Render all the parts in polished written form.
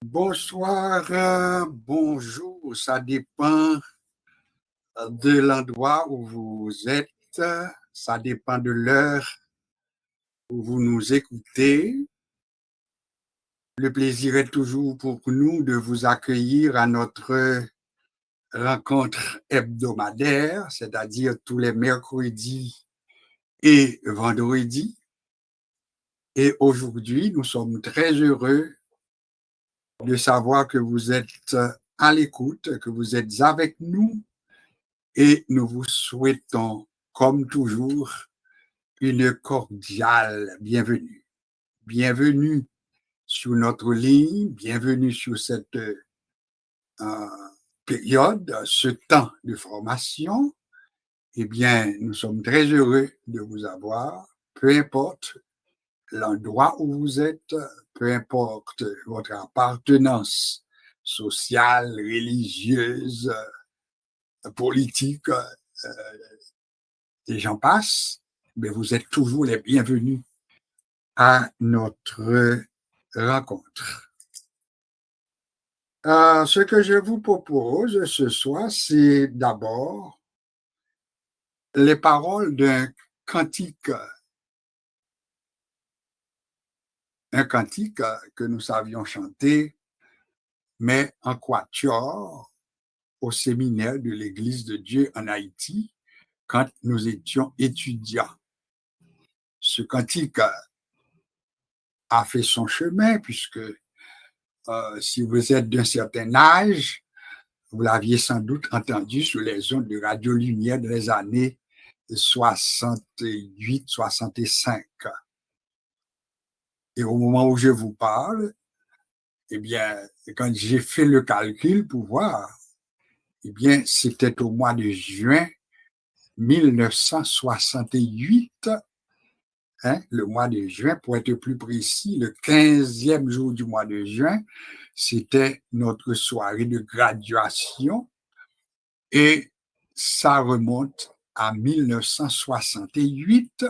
Bonsoir, bonjour, ça dépend de l'endroit où vous êtes, ça dépend de l'heure où vous nous écoutez. Le plaisir est toujours pour nous de vous accueillir à notre rencontre hebdomadaire, c'est-à-dire tous les mercredis et vendredis. Et aujourd'hui, nous sommes très heureux de savoir que vous êtes à l'écoute, que vous êtes avec nous. Et nous vous souhaitons, comme toujours, une cordiale bienvenue. Bienvenue sur notre ligne, bienvenue sur cette période, ce temps de formation. Eh bien, nous sommes très heureux de vous avoir, peu importe l'endroit où vous êtes, peu importe votre appartenance sociale, religieuse, politique, et j'en passe, mais vous êtes toujours les bienvenus à notre rencontre. Ce que je vous propose ce soir, c'est d'abord les paroles d'un cantique, un cantique que nous savions chanter, mais en quatuor au séminaire de l'Église de Dieu en Haïti, quand nous étions étudiants. Ce cantique a fait son chemin, puisque si vous êtes d'un certain âge, vous l'aviez sans doute entendu sur les ondes de Radio Lumière dans les années 68-65. Et au moment où je vous parle, eh bien, quand j'ai fait le calcul pour voir, eh bien, c'était au mois de juin 1968, le mois de juin, pour être plus précis, le 15e jour du mois de juin, c'était notre soirée de graduation et ça remonte à 1968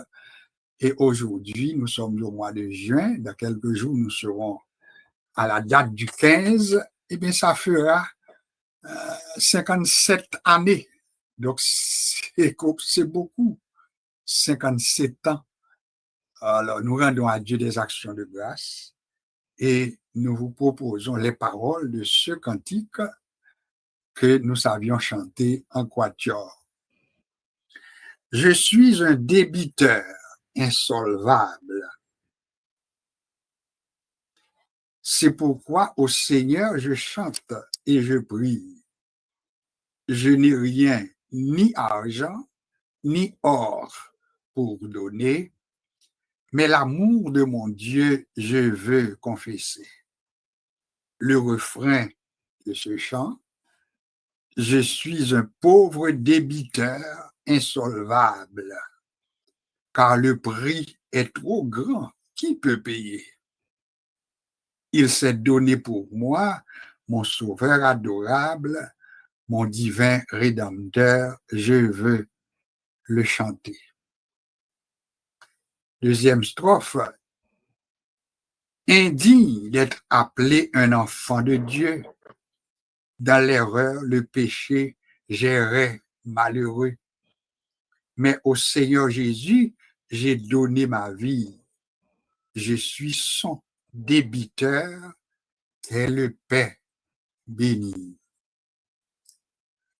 et aujourd'hui, nous sommes au mois de juin, dans quelques jours, nous serons à la date du 15, et bien ça fera 57 années. Donc, c'est beaucoup, 57 ans. Alors, nous rendons à Dieu des actions de grâce et nous vous proposons les paroles de ce cantique que nous savions chanter en quatuor. Je suis un débiteur insolvable. C'est pourquoi au Seigneur je chante et je prie. Je n'ai rien, ni argent, ni or pour donner, mais l'amour de mon Dieu je veux confesser. Le refrain de ce chant, je suis un pauvre débiteur insolvable, car le prix est trop grand. Qui peut payer? Il s'est donné pour moi, mon sauveur adorable, mon divin rédempteur, je veux le chanter. Deuxième strophe. Indigne d'être appelé un enfant de Dieu. Dans l'erreur, le péché, j'errais malheureux. Mais au Seigneur Jésus, j'ai donné ma vie. Je suis son débiteur et le paix béni.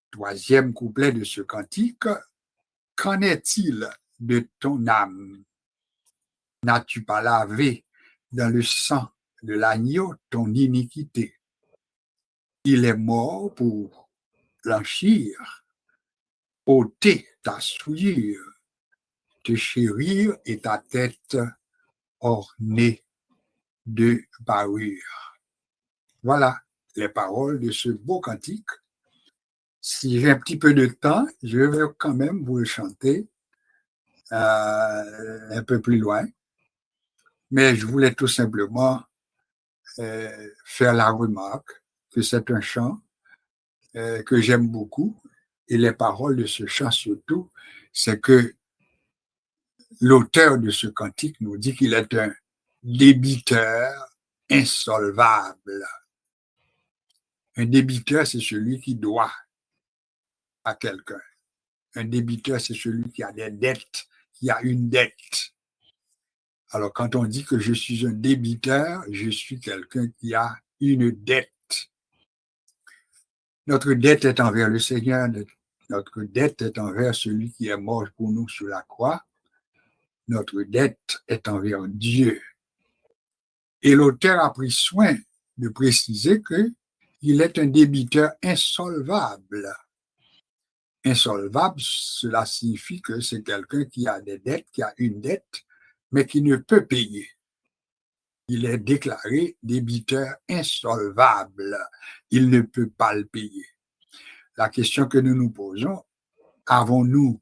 Troisième couplet de ce cantique. Qu'en est-il de ton âme? N'as-tu pas lavé dans le sang de l'agneau ton iniquité? Il est mort pour blanchir, ôter ta souillure, te chérir et ta tête ornée de parures. Voilà les paroles de ce beau cantique. Si j'ai un petit peu de temps, je vais quand même vous le chanter un peu plus loin. Mais je voulais tout simplement faire la remarque que c'est un chant que j'aime beaucoup. Et les paroles de ce chant surtout, c'est que l'auteur de ce cantique nous dit qu'il est un débiteur insolvable. Un débiteur, c'est celui qui doit à quelqu'un. Un débiteur, c'est celui qui a des dettes, qui a une dette. Alors, quand on dit que je suis un débiteur, je suis quelqu'un qui a une dette. Notre dette est envers le Seigneur, notre dette est envers celui qui est mort pour nous sur la croix. Notre dette est envers Dieu. Et l'auteur a pris soin de préciser qu'il est un débiteur insolvable. Insolvable, cela signifie que c'est quelqu'un qui a des dettes, qui a une dette, mais qui ne peut payer. Il est déclaré débiteur insolvable. Il ne peut pas le payer. La question que nous nous posons, avons-nous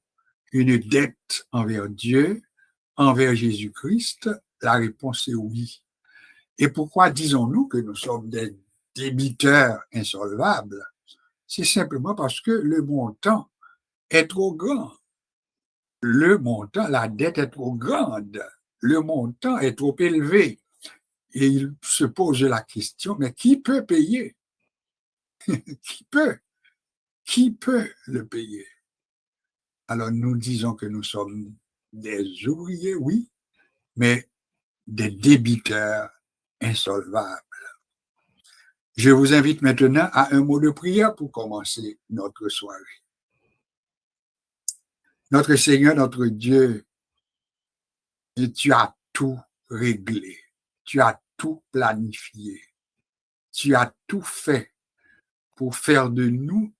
une dette envers Dieu, envers Jésus-Christ? La réponse est oui. Et pourquoi disons-nous que nous sommes des débiteurs insolvables? C'est simplement parce que le montant est trop grand. Le montant, la dette est trop grande. Le montant est trop élevé. Et il se pose la question, mais qui peut payer? Qui peut? Qui peut le payer? Alors nous disons que nous sommes des ouvriers, oui, mais des débiteurs insolvables. Je vous invite maintenant à un mot de prière pour commencer notre soirée. Notre Seigneur, notre Dieu, tu as tout réglé, tu as tout planifié, tu as tout fait pour faire de nous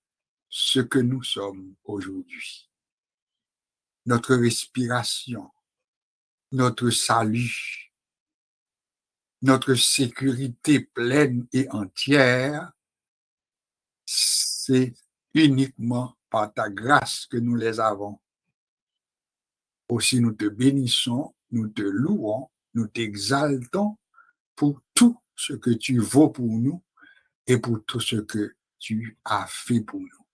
ce que nous sommes aujourd'hui. Notre respiration, notre salut, notre sécurité pleine et entière, c'est uniquement par ta grâce que nous les avons. Aussi, nous te bénissons, nous te louons, nous t'exaltons pour tout ce que tu vaux pour nous et pour tout ce que tu as fait pour nous.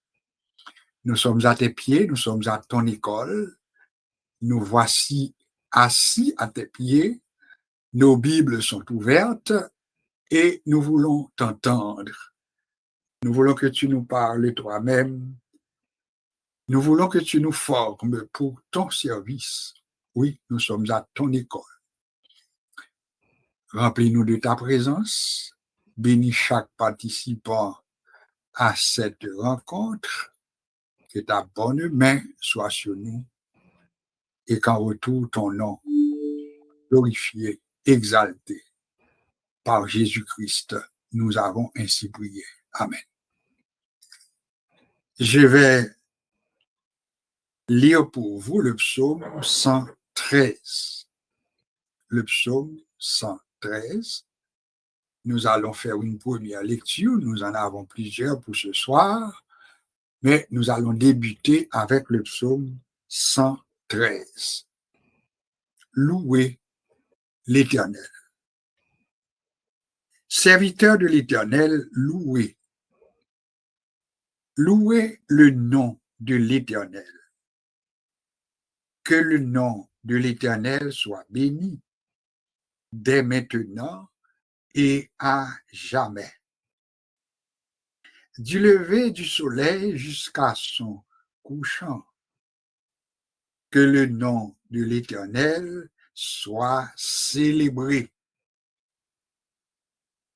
Nous sommes à tes pieds, nous sommes à ton école, nous voici assis à tes pieds, nos Bibles sont ouvertes et nous voulons t'entendre. Nous voulons que tu nous parles toi-même. Nous voulons que tu nous formes pour ton service. Oui, nous sommes à ton école. Remplis-nous de ta présence. Bénis chaque participant à cette rencontre. Que ta bonne main soit sur nous et qu'en retour, ton nom glorifié, exalté par Jésus-Christ, nous avons ainsi prié. Amen. Je vais lire pour vous le psaume 113. Le psaume 113. Nous allons faire une première lecture. Nous en avons plusieurs pour ce soir, mais nous allons débuter avec le psaume 113. Louez l'Éternel. Serviteurs de l'Éternel, louez. Louez le nom de l'Éternel. Que le nom de l'Éternel soit béni dès maintenant et à jamais. Du lever du soleil jusqu'à son couchant, que le nom de l'Éternel soit célébré.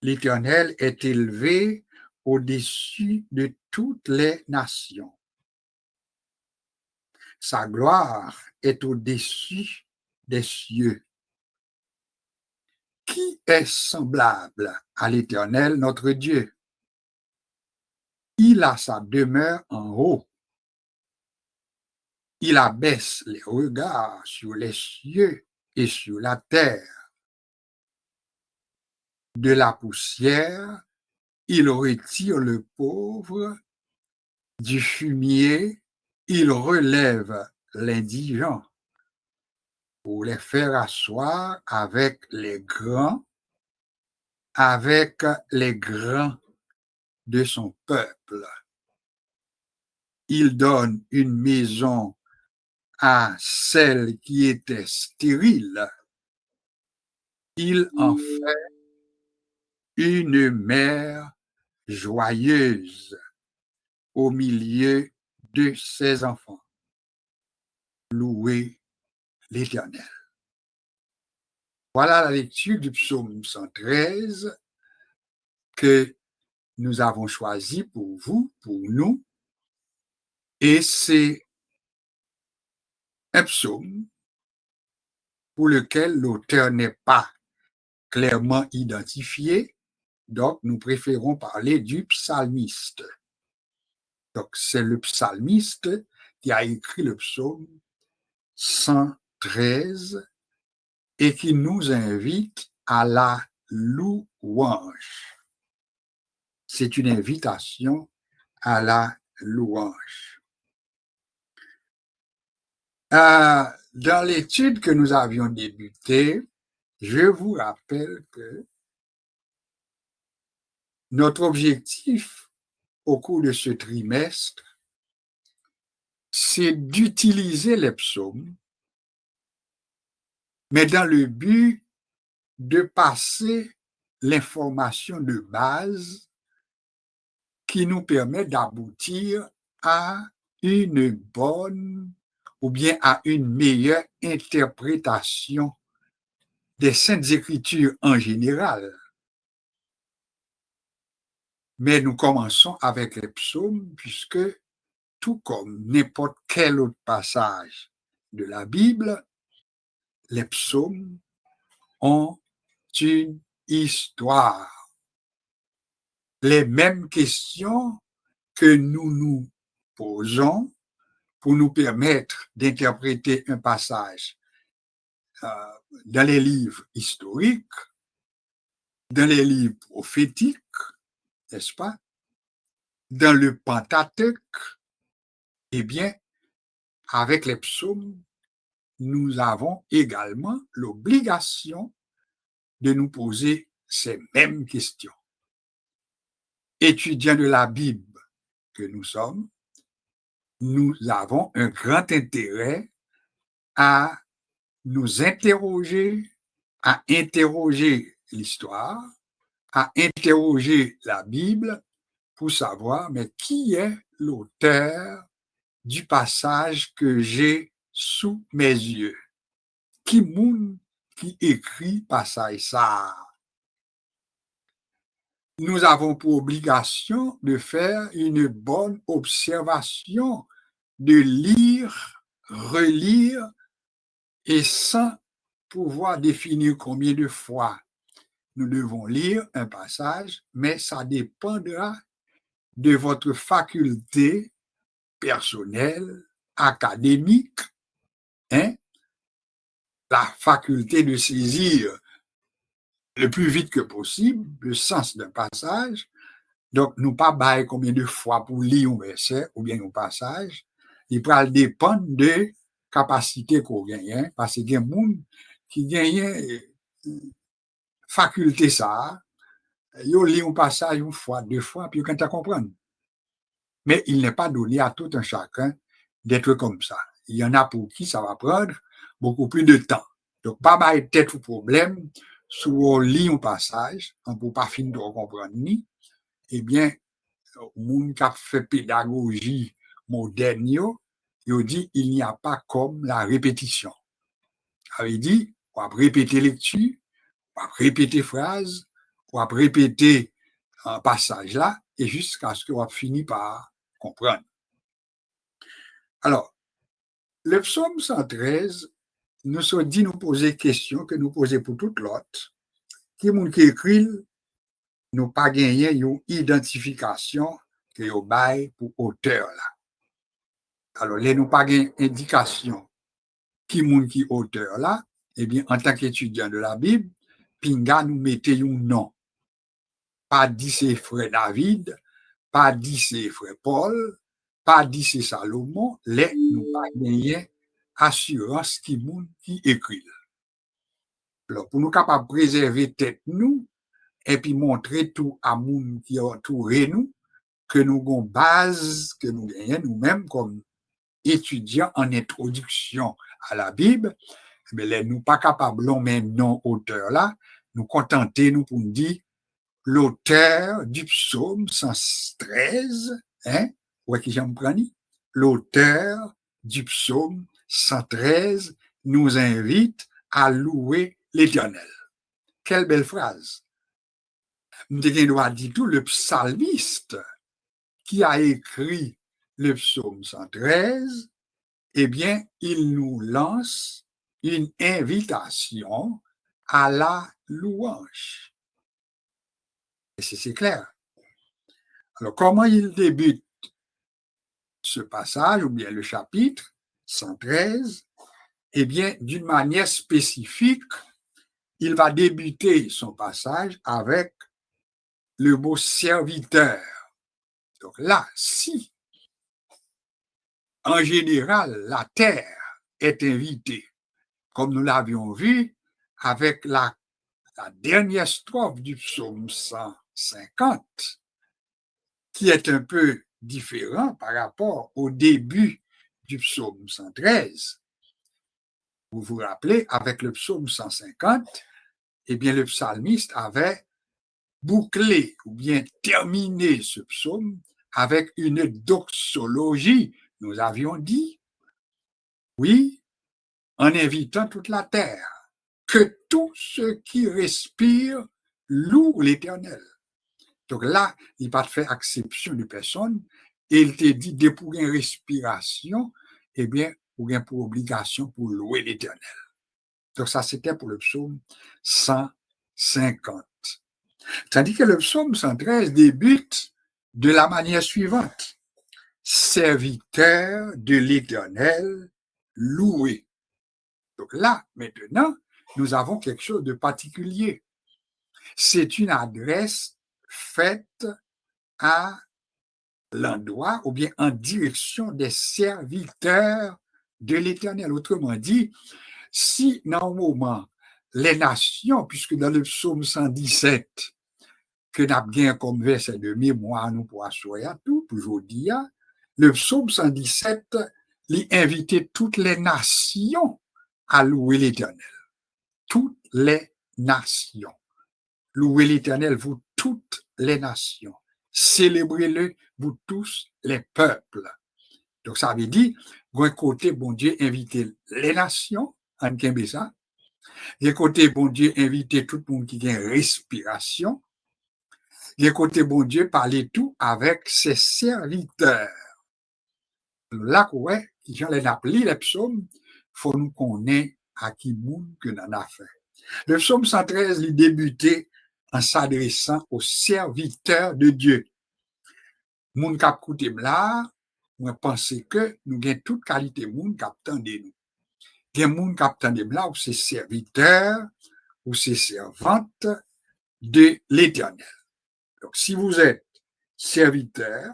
L'Éternel est élevé au-dessus de toutes les nations. Sa gloire est au-dessus des cieux. Qui est semblable à l'Éternel, notre Dieu? Il a sa demeure en haut. Il abaisse les regards sur les cieux et sur la terre. De la poussière, il retire le pauvre. Du fumier, il relève l'indigent pour les faire asseoir avec les grands de son peuple. Il donne une maison à celle qui était stérile. Il en fait une mère joyeuse au milieu de ses enfants. Louez l'Éternel. Voilà la lecture du psaume 113 que nous avons choisi pour vous, pour nous. Et c'est un psaume pour lequel l'auteur n'est pas clairement identifié, donc nous préférons parler du psalmiste. Donc c'est le psalmiste qui a écrit le psaume 113 et qui nous invite à la louange. C'est une invitation à la louange. Dans l'étude que nous avions débutée, je vous rappelle que notre objectif au cours de ce trimestre, c'est d'utiliser les psaumes, mais dans le but de passer l'information de base qui nous permet d'aboutir à une bonne ou bien à une meilleure interprétation des Saintes Écritures en général. Mais nous commençons avec les psaumes puisque tout comme n'importe quel autre passage de la Bible, les psaumes ont une histoire. Les mêmes questions que nous nous posons pour nous permettre d'interpréter un passage dans les livres historiques, dans les livres prophétiques, n'est-ce pas? Dans le Pentateuque, eh bien, avec les psaumes, nous avons également l'obligation de nous poser ces mêmes questions. Étudiants de la Bible que nous sommes, nous avons un grand intérêt à nous interroger, à interroger l'histoire, à interroger la Bible pour savoir, mais qui est l'auteur du passage que j'ai sous mes yeux? Qui moun qui écrit passage ça? Nous avons pour obligation de faire une bonne observation, de lire, relire, et sans pouvoir définir combien de fois nous devons lire un passage, mais ça dépendra de votre faculté personnelle, académique, hein, la faculté de saisir le plus vite que possible le sens d'un passage. Donc, nous pas bailler combien de fois pour lire un verset ou bien un passage. Il va dépendre de capacité qu'on gagne, parce qu'il y a des gens qui gagnent faculté ça, ils lisent un passage une fois, deux fois, puis quand ils comprennent. Mais il n'est pas donné à tout un chacun d'être comme ça. Il y en a pour qui ça va prendre beaucoup plus de temps. Donc, pas bailler tête au problème, si on lit un passage, on ne peut pas finir de comprendre ni, eh bien, moun qui a fait pédagogie moderne, il dit il n'y a pas comme la répétition. Ça veut dire, on va répéter lecture, on va répéter phrase, on va répéter un passage là, et jusqu'à ce qu'on finisse par comprendre. Alors, le psaume 113 nous sont dit nous poser questions que nous posons pour toute l'autre. Qui moun qui écrit, nous pas gagné une identification que yo bail pour auteur là. Alors, les nous pas gagné indication qui moun qui auteur là, eh bien, en tant qu'étudiant de la Bible, pinga nous mettez un nom. Pas dit c'est frère David, pas dit c'est frère Paul, pas dit c'est Salomon, les nous pas gagné assurance qui moun qui écrit. Alors, pour nous capables de préserver tête nous, et puis montrer tout à moun qui entoure nous, que nous avons base, que nous gagnons nous-mêmes comme étudiants en introduction à la Bible, mais nous pas capables, mais non auteur là, nous contenter nous pour nous dire l'auteur du psaume 113, hein, ouais, qui j'aime prendre, l'auteur du psaume 113 nous invite à louer l'Éternel. Quelle belle phrase. Nous dit tout, le psalmiste qui a écrit le psaume 113, eh bien, il nous lance une invitation à la louange. Et c'est clair. Alors, comment il débute ce passage, ou bien le chapitre 113? Eh bien, d'une manière spécifique, il va débuter son passage avec le mot serviteur. Donc là, si, en général, la terre est invitée, comme nous l'avions vu avec la dernière strophe du psaume 150, qui est un peu différent par rapport au début du psaume 113. Vous vous rappelez, avec le psaume 150, eh bien, le psalmiste avait bouclé ou bien terminé ce psaume avec une doxologie. Nous avions dit, oui, en invitant toute la terre, que tout ce qui respire loue l'Éternel. Donc là, il n'a pas fait exception de personne, et il te dit, dès pour une respiration, eh bien, pour obligation pour louer l'Éternel. Donc ça, c'était pour le psaume 150. Tandis que le psaume 113 débute de la manière suivante. Serviteur de l'Éternel, loué. Donc là, maintenant, nous avons quelque chose de particulier. C'est une adresse faite à l'endroit ou bien en direction des serviteurs de l'Éternel. Autrement dit, si dans un moment, les nations, puisque dans le psaume 117, que nous avons bien comme verset de mémoire, nous pour assurer à tout, pour aujourd'hui, le psaume 117, il invitait toutes les nations à louer l'Éternel. Toutes les nations. Louez l'Éternel, vous toutes les nations. Célébrez-le, vous tous les peuples. Donc ça veut dire, d'un côté, bon Dieu, invitez les nations, en kembe ça. D'un côté, bon Dieu, invitez tout le monde qui a une respiration. D'un côté, bon Dieu, parlez tout avec ses serviteurs. Là, ouais, qui j'en ai appelé les psaumes, faut nous connaître à qui moun que n'en a fait. Le psaume 113, il débutait en s'adressant aux serviteurs de Dieu. Moun kap koute là, moi pense que nous avons toute qualité moun kap tande nous. Gen moun kap tande là ou c'est serviteurs ou c'est servantes de l'Éternel. Donc si vous êtes serviteur,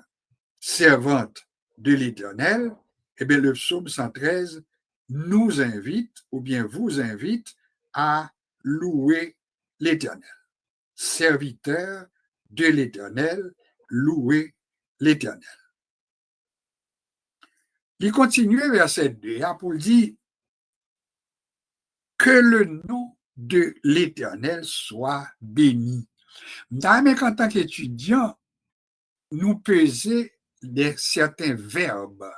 servante de l'Éternel, eh bien le psaume 113 nous invite ou bien vous invite à louer l'Éternel. Serviteur de l'Éternel, louer l'Éternel. Il continue verset 2 pour dire que le nom de l'Éternel soit béni. Mais en tant qu'étudiant, nous pesons certains verbes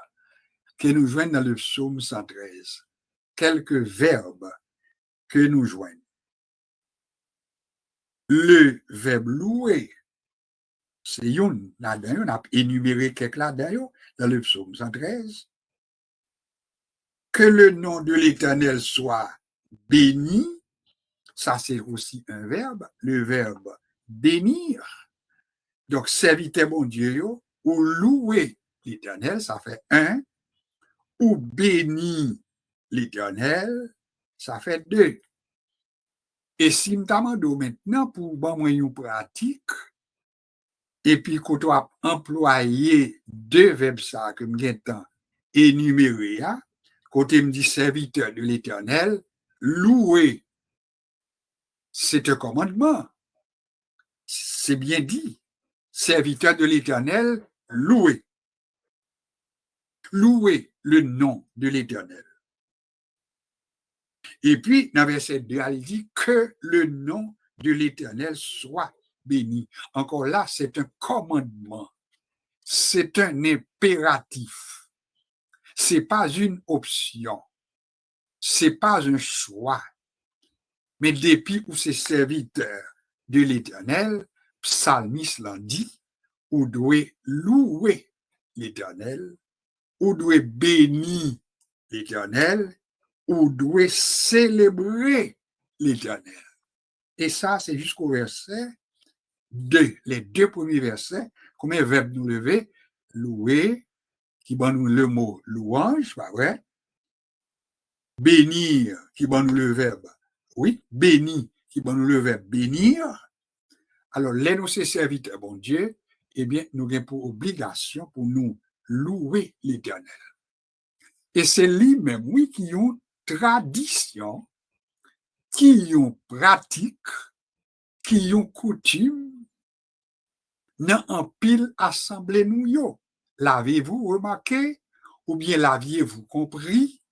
que nous joignons dans le psaume 113. Quelques verbes que nous joignons. Le verbe louer, c'est yon là-dedans, on a énuméré quelques là-dedans dans le psaume 113. Que le nom de l'Éternel soit béni, ça c'est aussi un verbe, le verbe bénir. Donc, serviteur mon Dieu, ou louer l'Éternel, ça fait un, ou bénir l'Éternel, ça fait deux. Et si m'tamando maintenant pour bon moyen pratique, et puis quand on a employé deux verbes ça que m'getan énuméré, côté me dit serviteur de l'Éternel, louer, c'est un commandement. C'est bien dit. Serviteur de l'Éternel, louer. Louer le nom de l'Éternel. Et puis, dans verset 2, il dit que le nom de l'Éternel soit béni. Encore là, c'est un commandement. C'est un impératif. C'est pas une option. C'est pas un choix. Mais depuis où ces serviteurs de l'Éternel, psalmiste l'a dit, ou doit louer l'Éternel, ou doit bénir l'Éternel, ou doit célébrer l'Éternel. Et ça, c'est jusqu'au verset 2. Les deux premiers versets, combien de verbes nous lever? Louer, qui va nous le mot louange, pas vrai? Bénir, qui va nous le verbe, oui, bénir, qui va nous le verbe bénir. Alors, les nous ces serviteurs, bon Dieu, eh bien, nous avons pour obligation pour nous louer l'Éternel. Et c'est lui-même, oui, qui ont tradition, qui ont pratique, qui ont coutume, dans un pile assemblée nous yo. L'avez-vous remarqué, ou bien l'aviez-vous compris,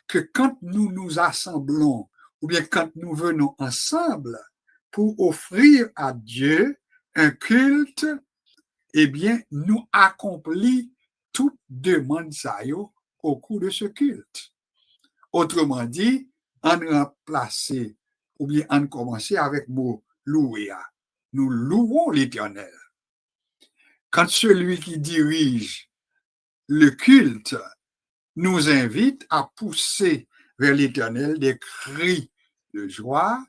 que quand nous nous assemblons, ou bien quand nous venons ensemble pour offrir à Dieu un culte, eh bien, nous accomplissons toute demande ça au cours de ce culte. Autrement dit, on remplacer ou bien on commencer avec le mot louer. Nous louons l'Éternel. Quand celui qui dirige le culte nous invite à pousser vers l'Éternel des cris de joie,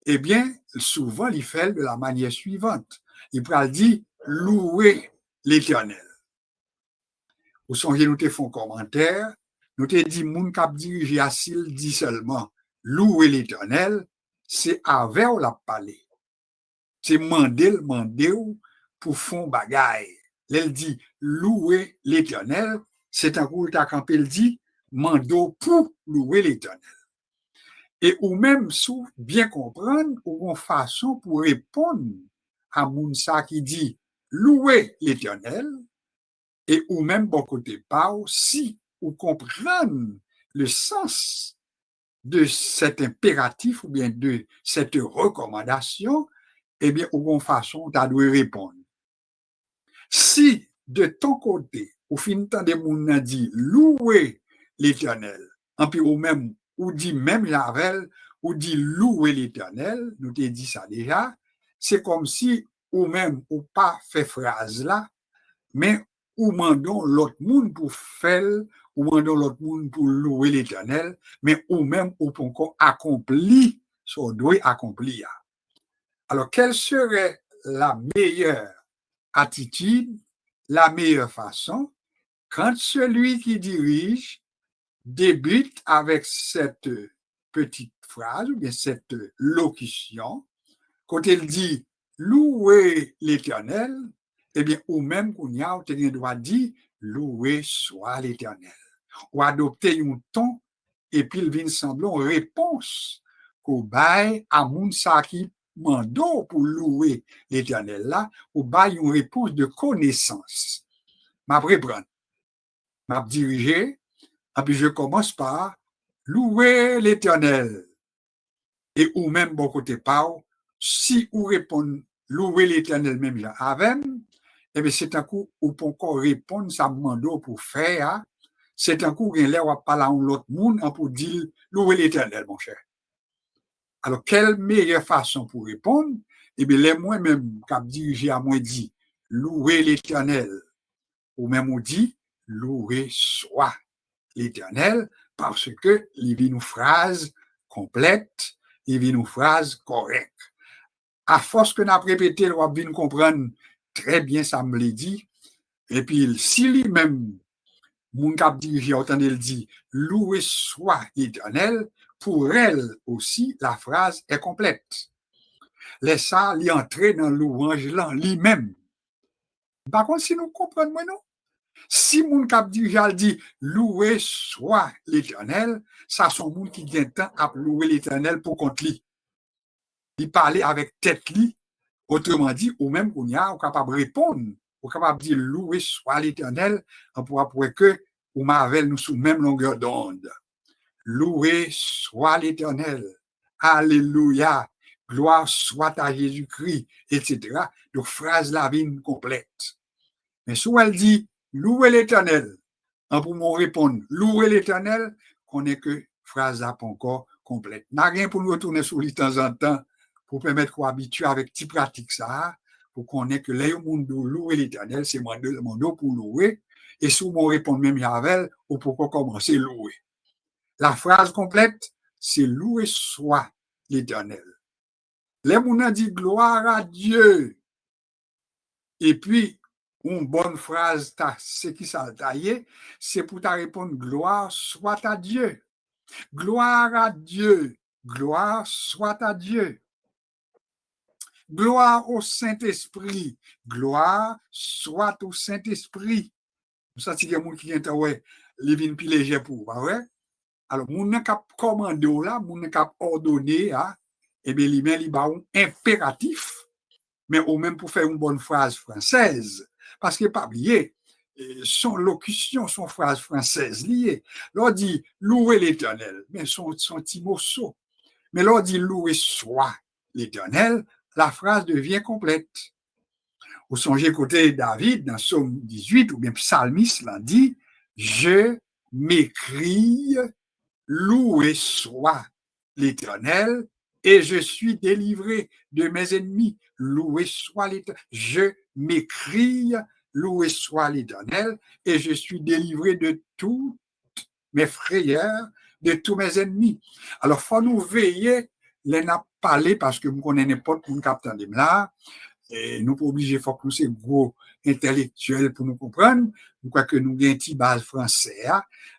eh bien, souvent, il fait de la manière suivante. Il peut dire louer l'Éternel. Vous songez, nous te font commentaire, nous te dit, moun kap dirige asil dit seulement louer l'Éternel, c'est avec ou la parler. C'est mandel ou pour fond bagay. Elle dit louer l'Éternel, c'est un coup ta campé elle dit mando pour louer l'Éternel. Et ou même sous bien comprendre ou en façon pour répondre à Mounsa qui dit louer l'Éternel, et ou même bon côté pas aussi ou comprendre le sens de cet impératif ou bien de cette recommandation, eh bien, ou en façon, tu dois répondre. Si de ton côté, ou fin temps de moun dit louer l'Éternel, en puis ou même, ou dit même Javel, ou dit louer l'Éternel, nous t'ai dit ça déjà, c'est comme si ou même ou pas fait phrase là, mais ou mandons l'autre monde pour faire, ou mandons l'autre monde pour louer l'Éternel, mais ou même ou pour encore accomplir ce qu'on doit accomplir. Alors, quelle serait la meilleure attitude, la meilleure façon, quand celui qui dirige débute avec cette petite phrase, ou bien cette locution, quand il dit « louer l'Éternel », eh bien, ou même qu'on y a, on doit dire « louer soit l'Éternel ». Ou adopter un ton, et puis il vient semblant réponse qu'au bail à moun sa qui mando pour louer l'Éternel là, ou bail une réponse de connaissance. M'a reprendre, m'a diriger, et puis je commence par louer l'Éternel. Et ou même bon côté pas, si ou répond louer l'Éternel même avec, eh bien c'est un coup ou pour encore répondre ça mando pour faire, c'est un coup qu'il va parler à l'autre monde pour dire louer l'Éternel mon cher. Alors, quelle meilleure façon pour répondre? Eh bien, les moi-même, qui dirigé à moi, dit louer l'Éternel. Ou même, on dit louer soit l'Éternel, parce que il vit une phrase complète, il vit une phrase correcte. À force que nous avons répété, on va comprendre très bien ça me l'a dit. Et puis, si lui-même, mon cap dirigé, il dit louer soit l'Éternel, pour elle aussi, la phrase est complète. Laisse ça lui entrer dans louange là, lui-même. Par contre, si nous comprenons, non? Si mon cap dirigé dit louer soit l'Éternel, ça sont moun qui vient temps à louer l'Éternel pour contre lui. Il parlait avec tête lui, autrement dit, ou même qu'on y a, on est capable de répondre, on est capable de dire louer soit l'Éternel, on pourra prouver que ou Marvel nous sous même longueur d'onde. Loué soit l'Éternel. Alléluia. gloire soit à Jésus-Christ, etc. Donc, phrase la vie complète. Mais si elle dit, louez l'Éternel, pour me répondre, louez l'Éternel, qu'on n'est que phrase là pas encore complète. N'a rien pour nous retourner sur lui de temps en temps, pour permettre qu'on habitue avec petite pratique ça, pour qu'on ait que les gens louer l'Éternel, c'est mon dos pour louer, et si on répond même Yavel, ou pourquoi commencer louer. La phrase complète, c'est louer soit l'Éternel. Les gens dit gloire à Dieu. Et puis, une bonne phrase, c'est qui ça taillé, c'est pour ta répondre gloire soit à Dieu. Gloire à Dieu. Gloire soit à Dieu. Gloire au Saint-Esprit. Gloire soit au Saint-Esprit. Ça, c'est quelqu'un qui est ouais, les vins plus légers pour, pas vrai? Alors, mon n'a qu'à commander là, mon n'a qu'à ordonner, et bien, il met un impératif, mais au même pour faire une bonne phrase française. Parce que, pas oublier, son locution, son phrase française liée. L'on dit louer l'Éternel, mais son petit morceau. Mais l'on dit louer soit l'Éternel, la phrase devient complète. Vous songez côté David, dans Psaume 18, ou bien Psalmiste l'a dit, je m'écrie, loué soit l'Éternel, et je suis délivré de mes ennemis. Loué soit l'Éternel. Je m'écrie, loué soit l'Éternel, et je suis délivré de toutes mes frayeurs, de tous mes ennemis. Alors, il faut nous veiller, les n'a parlé parce que nous connaissons n'importe où captant de là, et nous pas obligés, il faut que nous soyons gros intellectuels pour nous comprendre. Nous crois que nous avons une petite base française.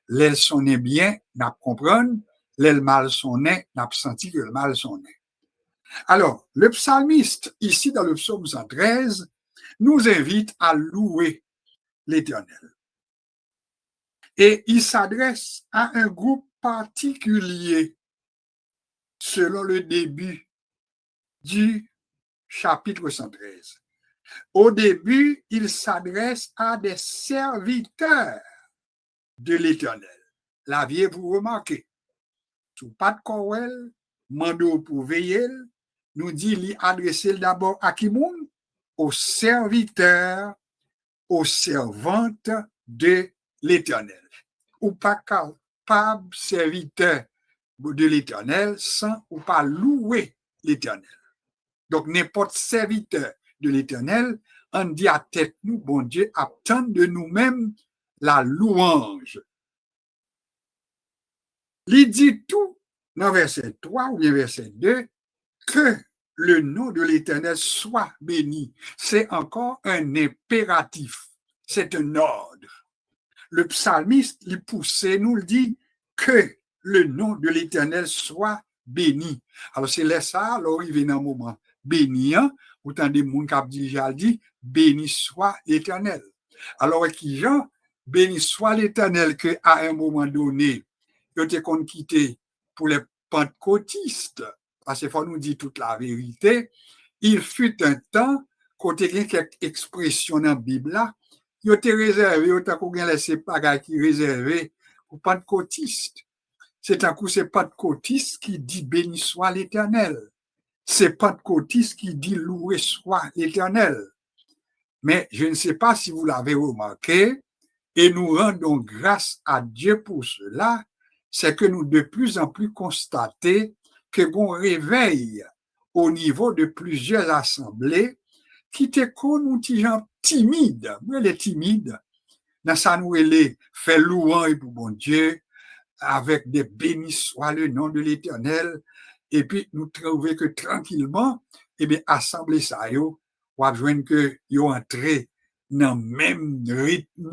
L'aile sonne bien, nous comprenons. L'aile mal sonne, nous senti que le mal sonne. Alors, le psalmiste, ici dans le psaume 113, nous invite à louer l'Éternel. Et il s'adresse à un groupe particulier selon le début du chapitre 113. Au début, il s'adresse à des serviteurs de l'Éternel. L'aviez-vous remarqué? Sous pas de Corel, mando pour veiller, nous dit lui adresser d'abord à qui moun? Aux serviteurs, aux servantes de l'Éternel. Ou pas capable serviteur de l'Éternel sans ou pas louer l'Éternel. Donc, n'importe serviteur de l'Éternel, on dit à tête nous, bon Dieu, attend de nous-mêmes la louange. Il dit tout dans verset 3 ou bien verset 2, que le nom de l'Éternel soit béni. C'est encore un impératif, c'est un ordre. Le psalmiste, il pousse, nous le dit, que le nom de l'Éternel soit béni. Alors, c'est là ça, alors il vient un moment béni, autant des gens qui déjà dit, béni soit l'Éternel. Alors, qui Jean, béni soit l'Éternel, qu'à un moment donné, il était qu'on quitté pour les pentecôtistes, parce qu'il faut nous dire toute la vérité, il fut un temps, côté quelques expressions dans la Bible là, il était réservé, il était laissé pas qui réservé aux pentecôtistes. C'est un coup, c'est pentecôtiste qui dit béni soit l'Éternel. C'est pentecôtiste qui dit loué soit l'Éternel. Mais je ne sais pas si vous l'avez remarqué, et nous rendons grâce à Dieu pour cela, c'est que nous de plus en plus constatons que l'on réveille au niveau de plusieurs assemblées qui étaient comme des gens timides. Mais les timides, dans ça nous les fait louange pour bon Dieu, avec des bénis soit le nom de l'Éternel, et puis nous trouvons que tranquillement, eh bien, assemblée ça, yo, on va joindre que yo entré dans le même rythme,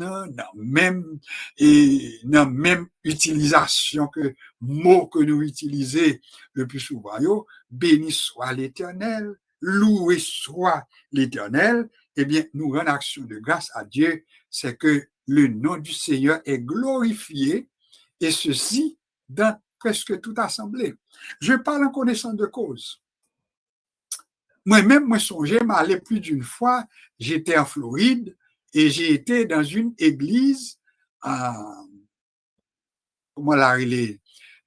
dans même utilisation que mots que nous utilisons le plus souvent. Yo, béni soit l'Éternel, loué soit l'Éternel. Eh bien, nous rendons action de grâce à Dieu, c'est que le nom du Seigneur est glorifié, et ceci dans presque toute assemblée. Je parle en connaissance de cause. Moi-même, moi songé, m'allais plus d'une fois, j'étais en Floride et j'ai été dans une église, comment la relais,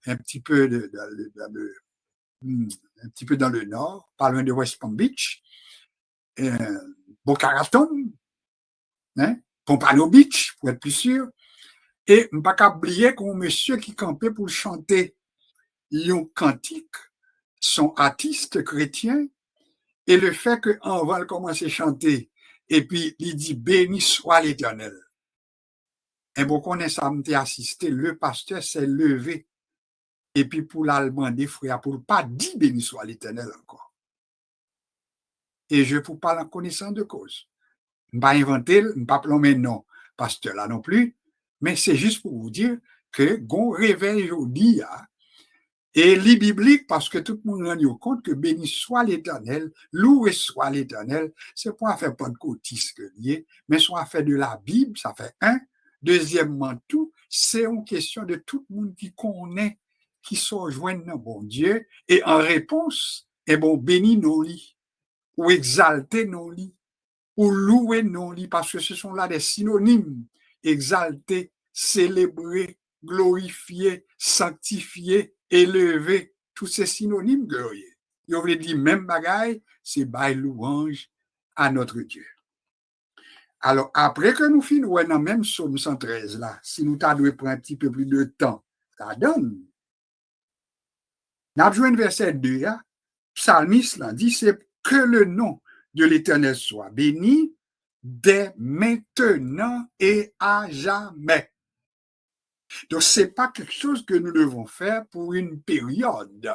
un petit peu un petit peu dans le nord, pas loin de West Palm Beach, Boca Raton, hein, Pompano Beach, pour être plus sûr. Et je ne peux pas oublier qu'on monsieur qui campait pour chanter un cantique, son artiste chrétien, et le fait qu'on va commencer à chanter, et puis il dit béni soit l'Éternel. Et pour qu'on ait ça, assisté, le pasteur s'est levé, et puis pour l'allemand des frères, pour ne pas dire béni soit l'Éternel encore. Et je vous parle en connaissance de cause. Je ne vais pas inventer, je ne vais pas plomber non, pasteur là non plus, mais c'est juste pour vous dire que gon réveil aujourd'hui, et les bibliques, parce que tout le monde rend compte que béni soit l'Éternel, loué soit l'Éternel, c'est pas faire pas de cotis que lié, mais soit faire de la Bible, ça fait un. Deuxièmement, tout, c'est une question de tout le monde qui connaît, qui se rejoignent dans bon Dieu, et en réponse, bon, béni non lit, ou exalté non lit, ou louer non lit, parce que ce sont là des synonymes, exalté, célébrer, glorifier, sanctifier, élever, tous ces synonymes glorieux. Il veut dire même bagaille, c'est bail louange à notre Dieu. Alors, après que nous finissons dans même Psaume 113 là, si nous t'avons pris un petit peu plus de temps, ça donne. Nous avons joué verset 2, là, psalmiste là, dit c'est que le nom de l'Éternel soit béni dès maintenant et à jamais. Donc, ce n'est pas quelque chose que nous devons faire pour une période.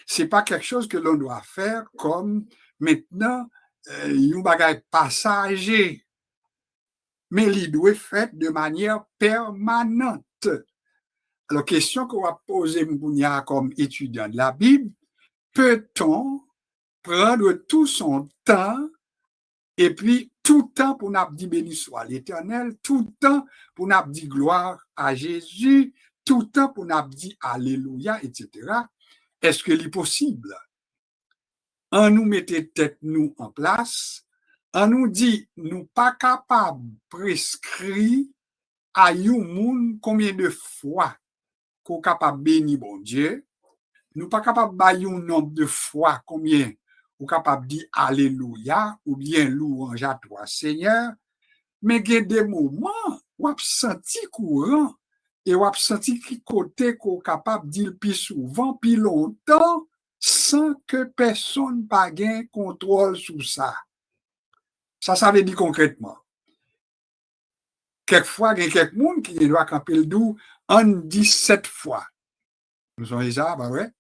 Ce n'est pas quelque chose que l'on doit faire comme maintenant, un bagage passager. Mais il doit être fait de manière permanente. Alors, question qu'on va poser comme étudiant de la Bible, peut-on prendre tout son temps et puis tout temps pour nous dire béni soit l'Éternel, tout temps pour nous dire gloire à Jésus, tout temps pour nous dire alléluia, etc. Est-ce que c'est possible? On nous mettait tête nous en place, on nous dit nous pas capables de prescrire à un monde combien de fois qu'on est capable de bénir bon Dieu, nous pas capable de bailler un nombre de fois combien ou capable de dire alléluia ou bien louange à toi Seigneur, mais il y a des moments où on senti courant et on senti qui côté qu'on est capable de dire plus souvent, plus longtemps, sans que personne n'ait un contrôle sur ça. Ça veut dire concrètement. Quelquefois, il y a quelqu'un qui doit camper le doux en 17 fois. Nous sommes ça, ben ouais.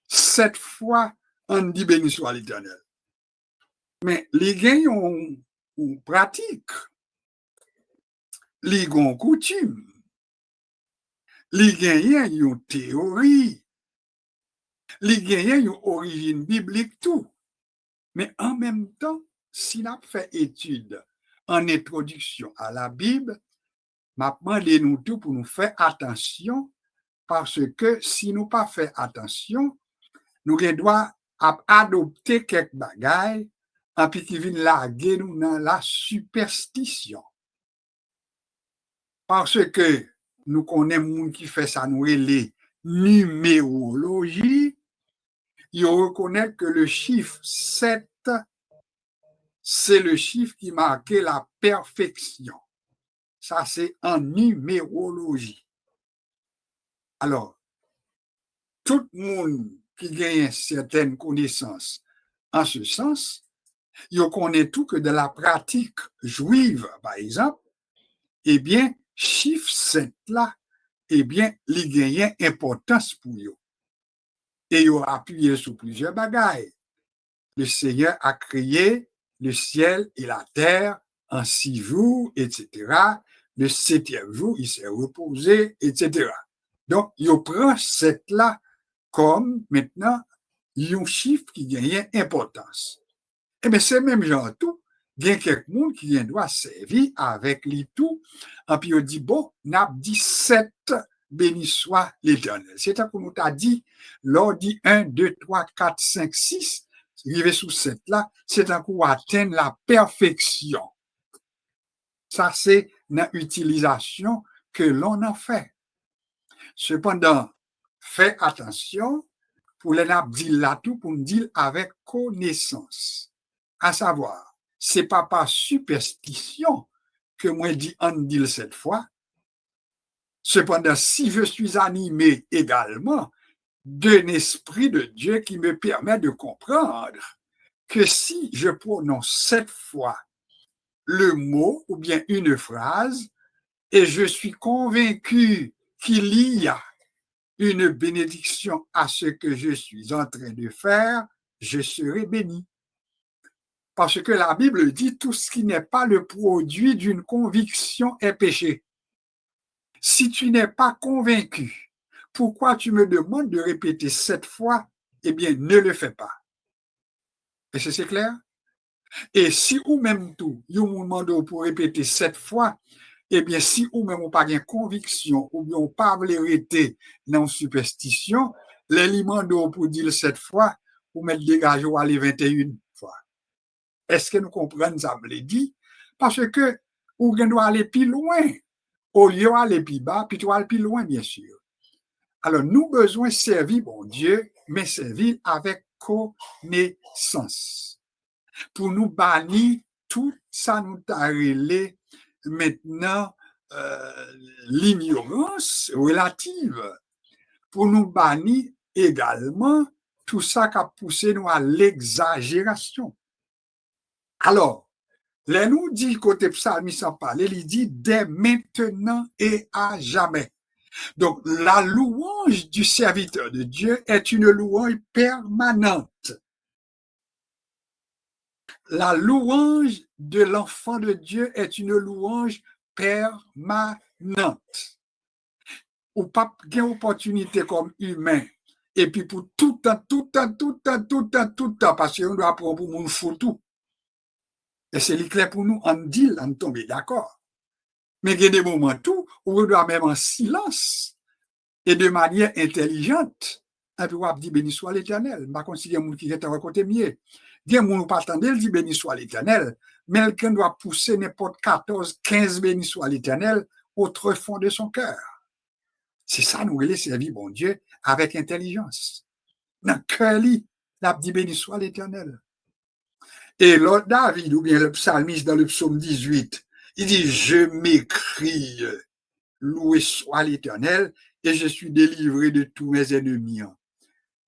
7 fois, on dit béni soit l'Éternel. Mais les gens ont pratique, les gens ont coutume, les gens ont théorie, les gens ont origine biblique, tout. Mais en même temps, si on fait étude en introduction à la Bible, m'a demandé nous tout pour nous faire attention, parce que si nous pas fait attention, nous devons adopter quelques bagailles en puis qui viennent laguer nous dans la superstition. Parce que nous connaissons gens qui fait ça, nous les numérologie, ils reconnaissent que le chiffre 7, c'est le chiffre qui marquait la perfection. Ça, c'est en numérologie. Alors, tout le monde qui gagne certaines connaissances en ce sens, il connaît tout que de la pratique juive, par exemple, eh bien, chiffre 7 là, eh bien, il gagne importance pour eux. Et il a appuyé sur plusieurs bagailles. Le Seigneur a créé le ciel et la terre en 6 jours, etc. Le 7e jour, il s'est reposé, etc. Donc, il prend 7 là comme maintenant un chiffre qui gagne importance. Eh bien, c'est même genre tout. Il y a quelqu'un qui doit servir avec les tout. Et puis, il dit, bon, n'a 17, béni soit l'Éternel. C'est ça qu'on nous a dit, l'on dit 1, 2, 3, 4, 5, 6, arrivé sous 7 là, c'est un coup atteindre la perfection. Ça, c'est une utilisation que l'on a fait. Cependant, fais attention, pour les dire là tout, pour nous dire avec connaissance. À savoir, c'est pas par superstition que moi dis en dit cette fois. Cependant, si je suis animé également d'un esprit de Dieu qui me permet de comprendre que si je prononce cette fois le mot ou bien une phrase et je suis convaincu qu'il y a une bénédiction à ce que je suis en train de faire, je serai béni. Parce que la Bible dit tout ce qui n'est pas le produit d'une conviction est péché. Si tu n'es pas convaincu, pourquoi tu me demandes de répéter 7 fois? Eh bien, ne le fais pas. Est-ce que c'est clair? Et si ou même tout, vous me demandez pour répéter 7 fois, eh bien, si ou même on pas de conviction ou bien on pas vérité dans superstition, les limando pour dire 7 fois, ou mettre dégage ou aller 21 fois. Est-ce que nous comprenons ça, me dit? Parce que, ou doit aller plus loin, au lieu d'aller plus bas, puis tu vas aller plus loin, bien sûr. Alors, nous besoin servir bon Dieu, mais servir avec connaissance. Pour nous bannir tout ça nous a relé maintenant l'ignorance relative. Pour nous bannir également tout ça qui a poussé nous à l'exagération. Alors, là nous dit côté psalmiste en parler, il dit dès maintenant et à jamais. Donc, la louange du serviteur de Dieu est une louange permanente. La louange de l'enfant de Dieu est une louange permanente. Ou pas une opportunité comme humain. Et puis pour tout le temps, parce qu'on doit apprendre pour mon fou tout. Et c'est clair pour nous, on dit, on tombe d'accord. Mais il y a des moments tout où on doit même en silence et de manière intelligente. Et puis on dit béni soit l'Éternel. Je considère mon qui est à côté mieux. Bien, mon pas attendre, il dit béni soit l'Éternel. Mais quelqu'un doit pousser n'importe 14, 15 béni soit l'Éternel au fond de son cœur. C'est ça, nous voulons servir bon Dieu avec intelligence. Dans le cœur, il dit béni soit l'Éternel. Et l'autre David, ou bien le psalmiste dans le psaume 18, il dit, je m'écrie, loué soit l'Éternel, et je suis délivré de tous mes ennemis.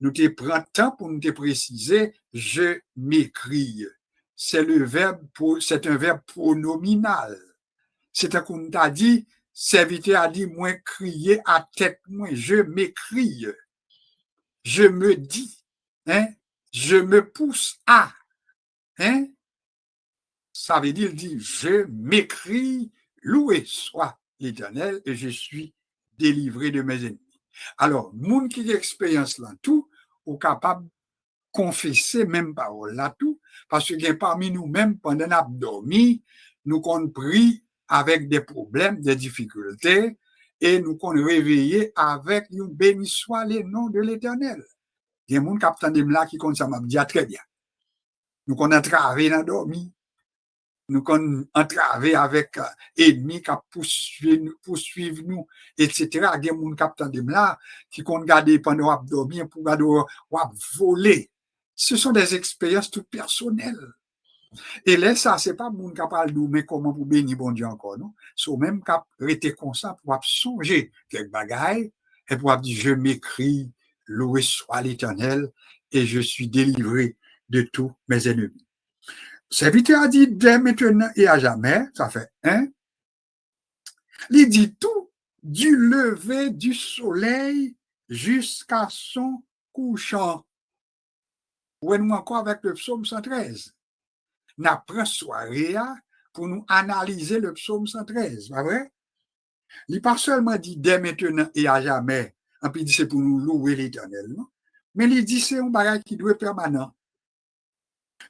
Nous te prenons temps pour nous te préciser, je m'écrie. C'est un verbe pronominal. C'est un qu'on t'a dit, serviteur a dit, moi crier à tête, moi, je m'écrie. Je me dis, hein, je me pousse à, hein. Ça veut dire, il dit, je m'écris, loué soit l'Éternel, et je suis délivré de mes ennemis. Alors, moun qui expérience là tout, ou capable de confesser même parole là tout, parce que parmi nous-mêmes, pendant qu'on a dormi, nous qu'on pris avec des problèmes, des difficultés, et nous qu'on réveillé avec une béni soit le nom de l'Éternel. Il y a des gens qui ont là qui compte ça m'a dit très bien. Nous qu'on a travaillé dans dormi, nous qu'on entravé avec ennemis qui poursuivent nous, etc. Il y a des gens qui ont là qui ont gardé pendant qu'on dormi pour garder voler. Ce sont des expériences tout personnelles. Et là, ça, c'est pas moun qui parle de mais comment pour bénir bon Dieu encore, non? C'est même qui rester conscient pour songer quelques bagailles et pour dire, je m'écris, loué soit l'Éternel et je suis délivré de tous mes ennemis. Serviteur a dit dès maintenant et à jamais, ça fait il dit tout du lever du soleil jusqu'à son couchant. Ou nous encore avec le psaume 113. Nous prenons soirée pour nous analyser le psaume 113, pas vrai? Il n'est pas seulement dit dès maintenant et à jamais, et puis il dit c'est pour nous louer l'Éternel, non? Mais il dit c'est un bagage qui doit être permanent.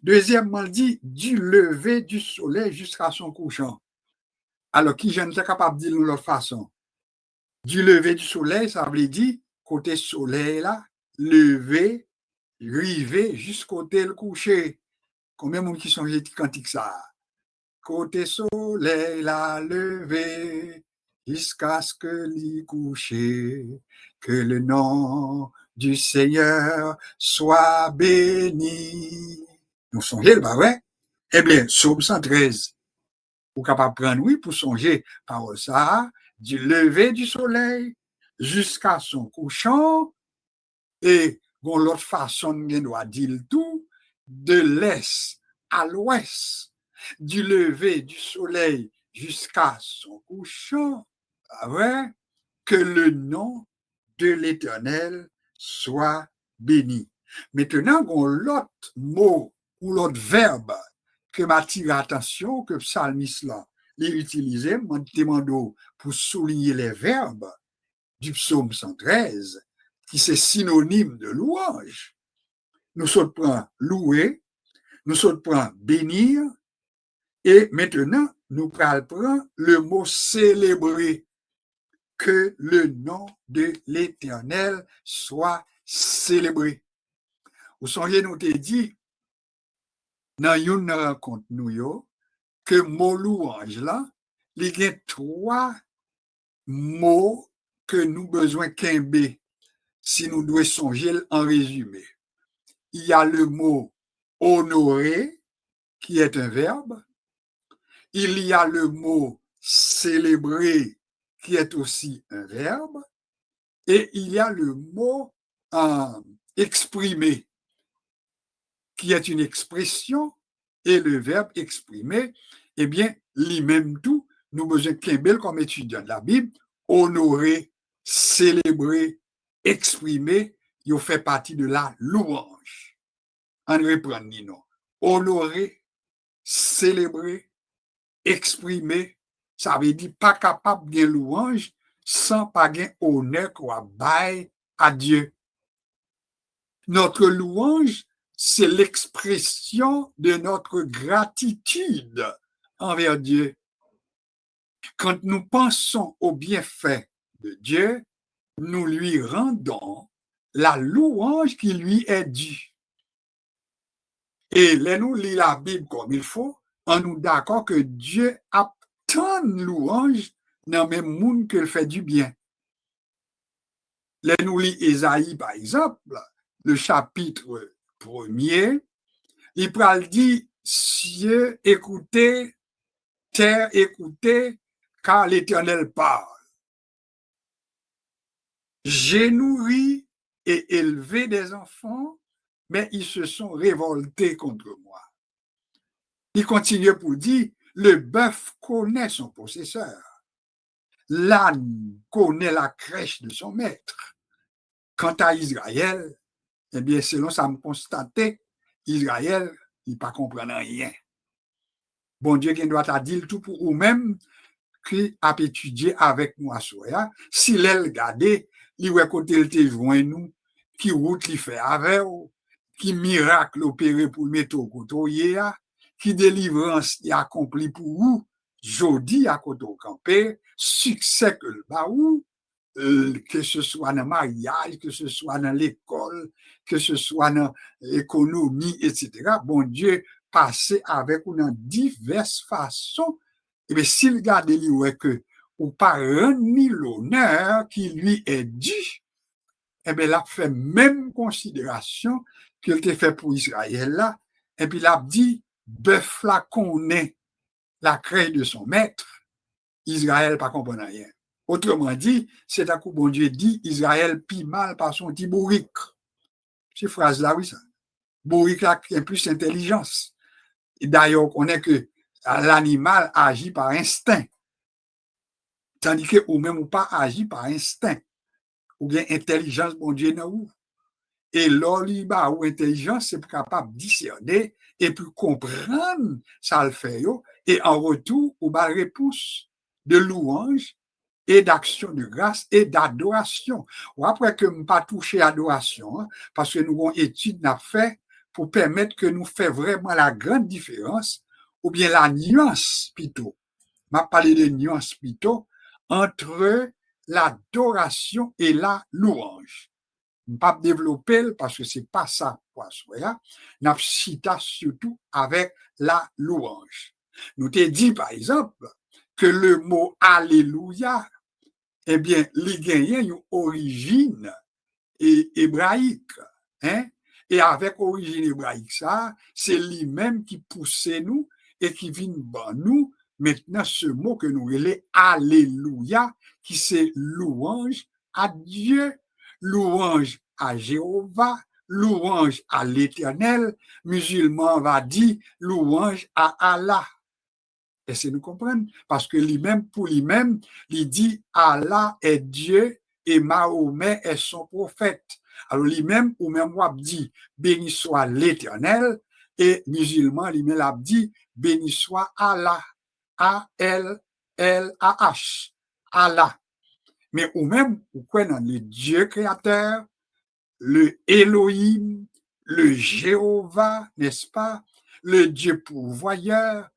Deuxièmement, il dit du lever du soleil jusqu'à son couchant. Alors, qui je ne suis capable de dire de l'autre façon? Du lever du soleil, ça veut dire côté soleil là, lever, river jusqu'au côté le coucher. Combien de monde qui sont cantiques ça? Côté soleil la levé, jusqu'à ce que l'y coucher, que le nom du Seigneur soit béni. Nous songeons, bah ouais. Eh bien, Psaume 113, vous capable prendre, oui, pour songer par ça, du lever du soleil jusqu'à son couchant, et bon, l'autre façon, on doit dire tout, de l'est à l'ouest, du lever du soleil jusqu'à son couchant, ah ouais, que le nom de l'Éternel soit béni. Maintenant, on l'autre mot ou l'autre verbe que m'attire l'attention que psalmiste là, l'utiliser, m'en demande pour souligner les verbes du psaume 113, qui c'est synonyme de louange. Nous sommes prenons louer, nous sommes prenons bénir, et maintenant, nous prenons le mot célébrer. Que le nom de l'Éternel soit célébré. Vous songez, nous te dit, dans une rencontre, nous, que mot louange là, il y a 3 mots que nous besoin qu'imbe si nous devons songer en résumé. Il y a le mot honorer, qui est un verbe. Il y a le mot célébrer, qui est aussi un verbe. Et il y a le mot exprimer, qui est une expression, et le verbe exprimer, eh bien, lui-même tout, nous besoin qu'un comme étudiant de la Bible, honorer, célébrer, exprimer, il fait partie de la louange. On reprend, Nino. Honorer, célébrer, exprimer, ça veut dire pas capable de louange sans pas gain honneur qu'on baille à Dieu. Notre louange, c'est l'expression de notre gratitude envers Dieu. Quand nous pensons au bienfait de Dieu, nous lui rendons la louange qui lui est due. Et là, nous lisons la Bible comme il faut, on nous d'accord que Dieu a tant de louanges dans le même monde qu'il fait du bien. Là, nous lisons Ésaïe, par exemple, le chapitre 1er, il parle dit, cieux écoutez, terre écoutez, car l'Éternel parle. J'ai nourri et élevé des enfants, mais ils se sont révoltés contre moi. Il continue pour dire, le bœuf connaît son possesseur. L'âne connaît la crèche de son maître. Quant à Israël, eh bien, selon ça me constater, Israël, il ne pas comprendre rien. Bon Dieu, qui doit dire tout pour vous-même, qui a étudié avec nous à Soya, si l'elle regardé, il va côté il te joint nous, qui route il fait avec vous, qui miracle opéré pour le mettre au côté, qui délivrance il accompli pour vous, jodi à côté au campé, succès que le baou, que ce soit dans le mariage, que ce soit dans l'école, que ce soit dans l'économie, etc. Bon Dieu, passé avec nous dans diverses façons. Et bien, s'il regarde, il voit que ou pas remis l'honneur qui lui est dû, et bien, il a fait même considération qu'il était fait pour Israël là, et puis il a dit, bœuf là connaît la crèche de son maître, Israël pas comprendre rien. Autrement dit, c'est à coup bon Dieu dit, Israël pis mal par son petit bourrique. Cette phrase-là, oui, ça. Bourrique là, qui a plus d'intelligence. Et d'ailleurs, on est que l'animal agit par instinct. Tandis que ou même ou pas agit par instinct. Ou bien intelligence, bon Dieu, non ou. Et l'oliba ou intelligence, c'est capable de discerner et puis comprendre ça le fait. Et en retour, ou bas réponse de louange et d'action de grâce et d'adoration. Ou après que nous pas touché adoration, parce que nous avons étude n'a fait pour permettre que nous fassions vraiment la grande différence, ou bien la nuance plutôt. M'a parlé de nuance plutôt entre l'adoration et la louange. Je ne pas développer parce que c'est pas ça quoi soit. N'a cité surtout avec la louange. Nous t'ai dit par exemple que le mot alléluia, eh bien, il gagne une origine hébraïque. Hein? Et avec origine hébraïque, ça, c'est lui-même qui pousse nous et qui vient dans nous maintenant ce mot que nous appelons Alléluia, qui c'est louange à Dieu, louange à Jéhovah, louange à l'Éternel, musulman va dire louange à Allah. Et c'est nous comprendre, parce que lui-même, pour lui-même, il dit Allah est Dieu et Mahomet est son prophète. Alors lui-même, ou même on dit béni soit l'Éternel, et musulman, lui-même a dit béni soit Allah, A-L-L-A-H, Allah. Mais ou même, ou quoi dans le Dieu créateur, le Elohim, le Jéhovah, n'est-ce pas, le Dieu pourvoyeur,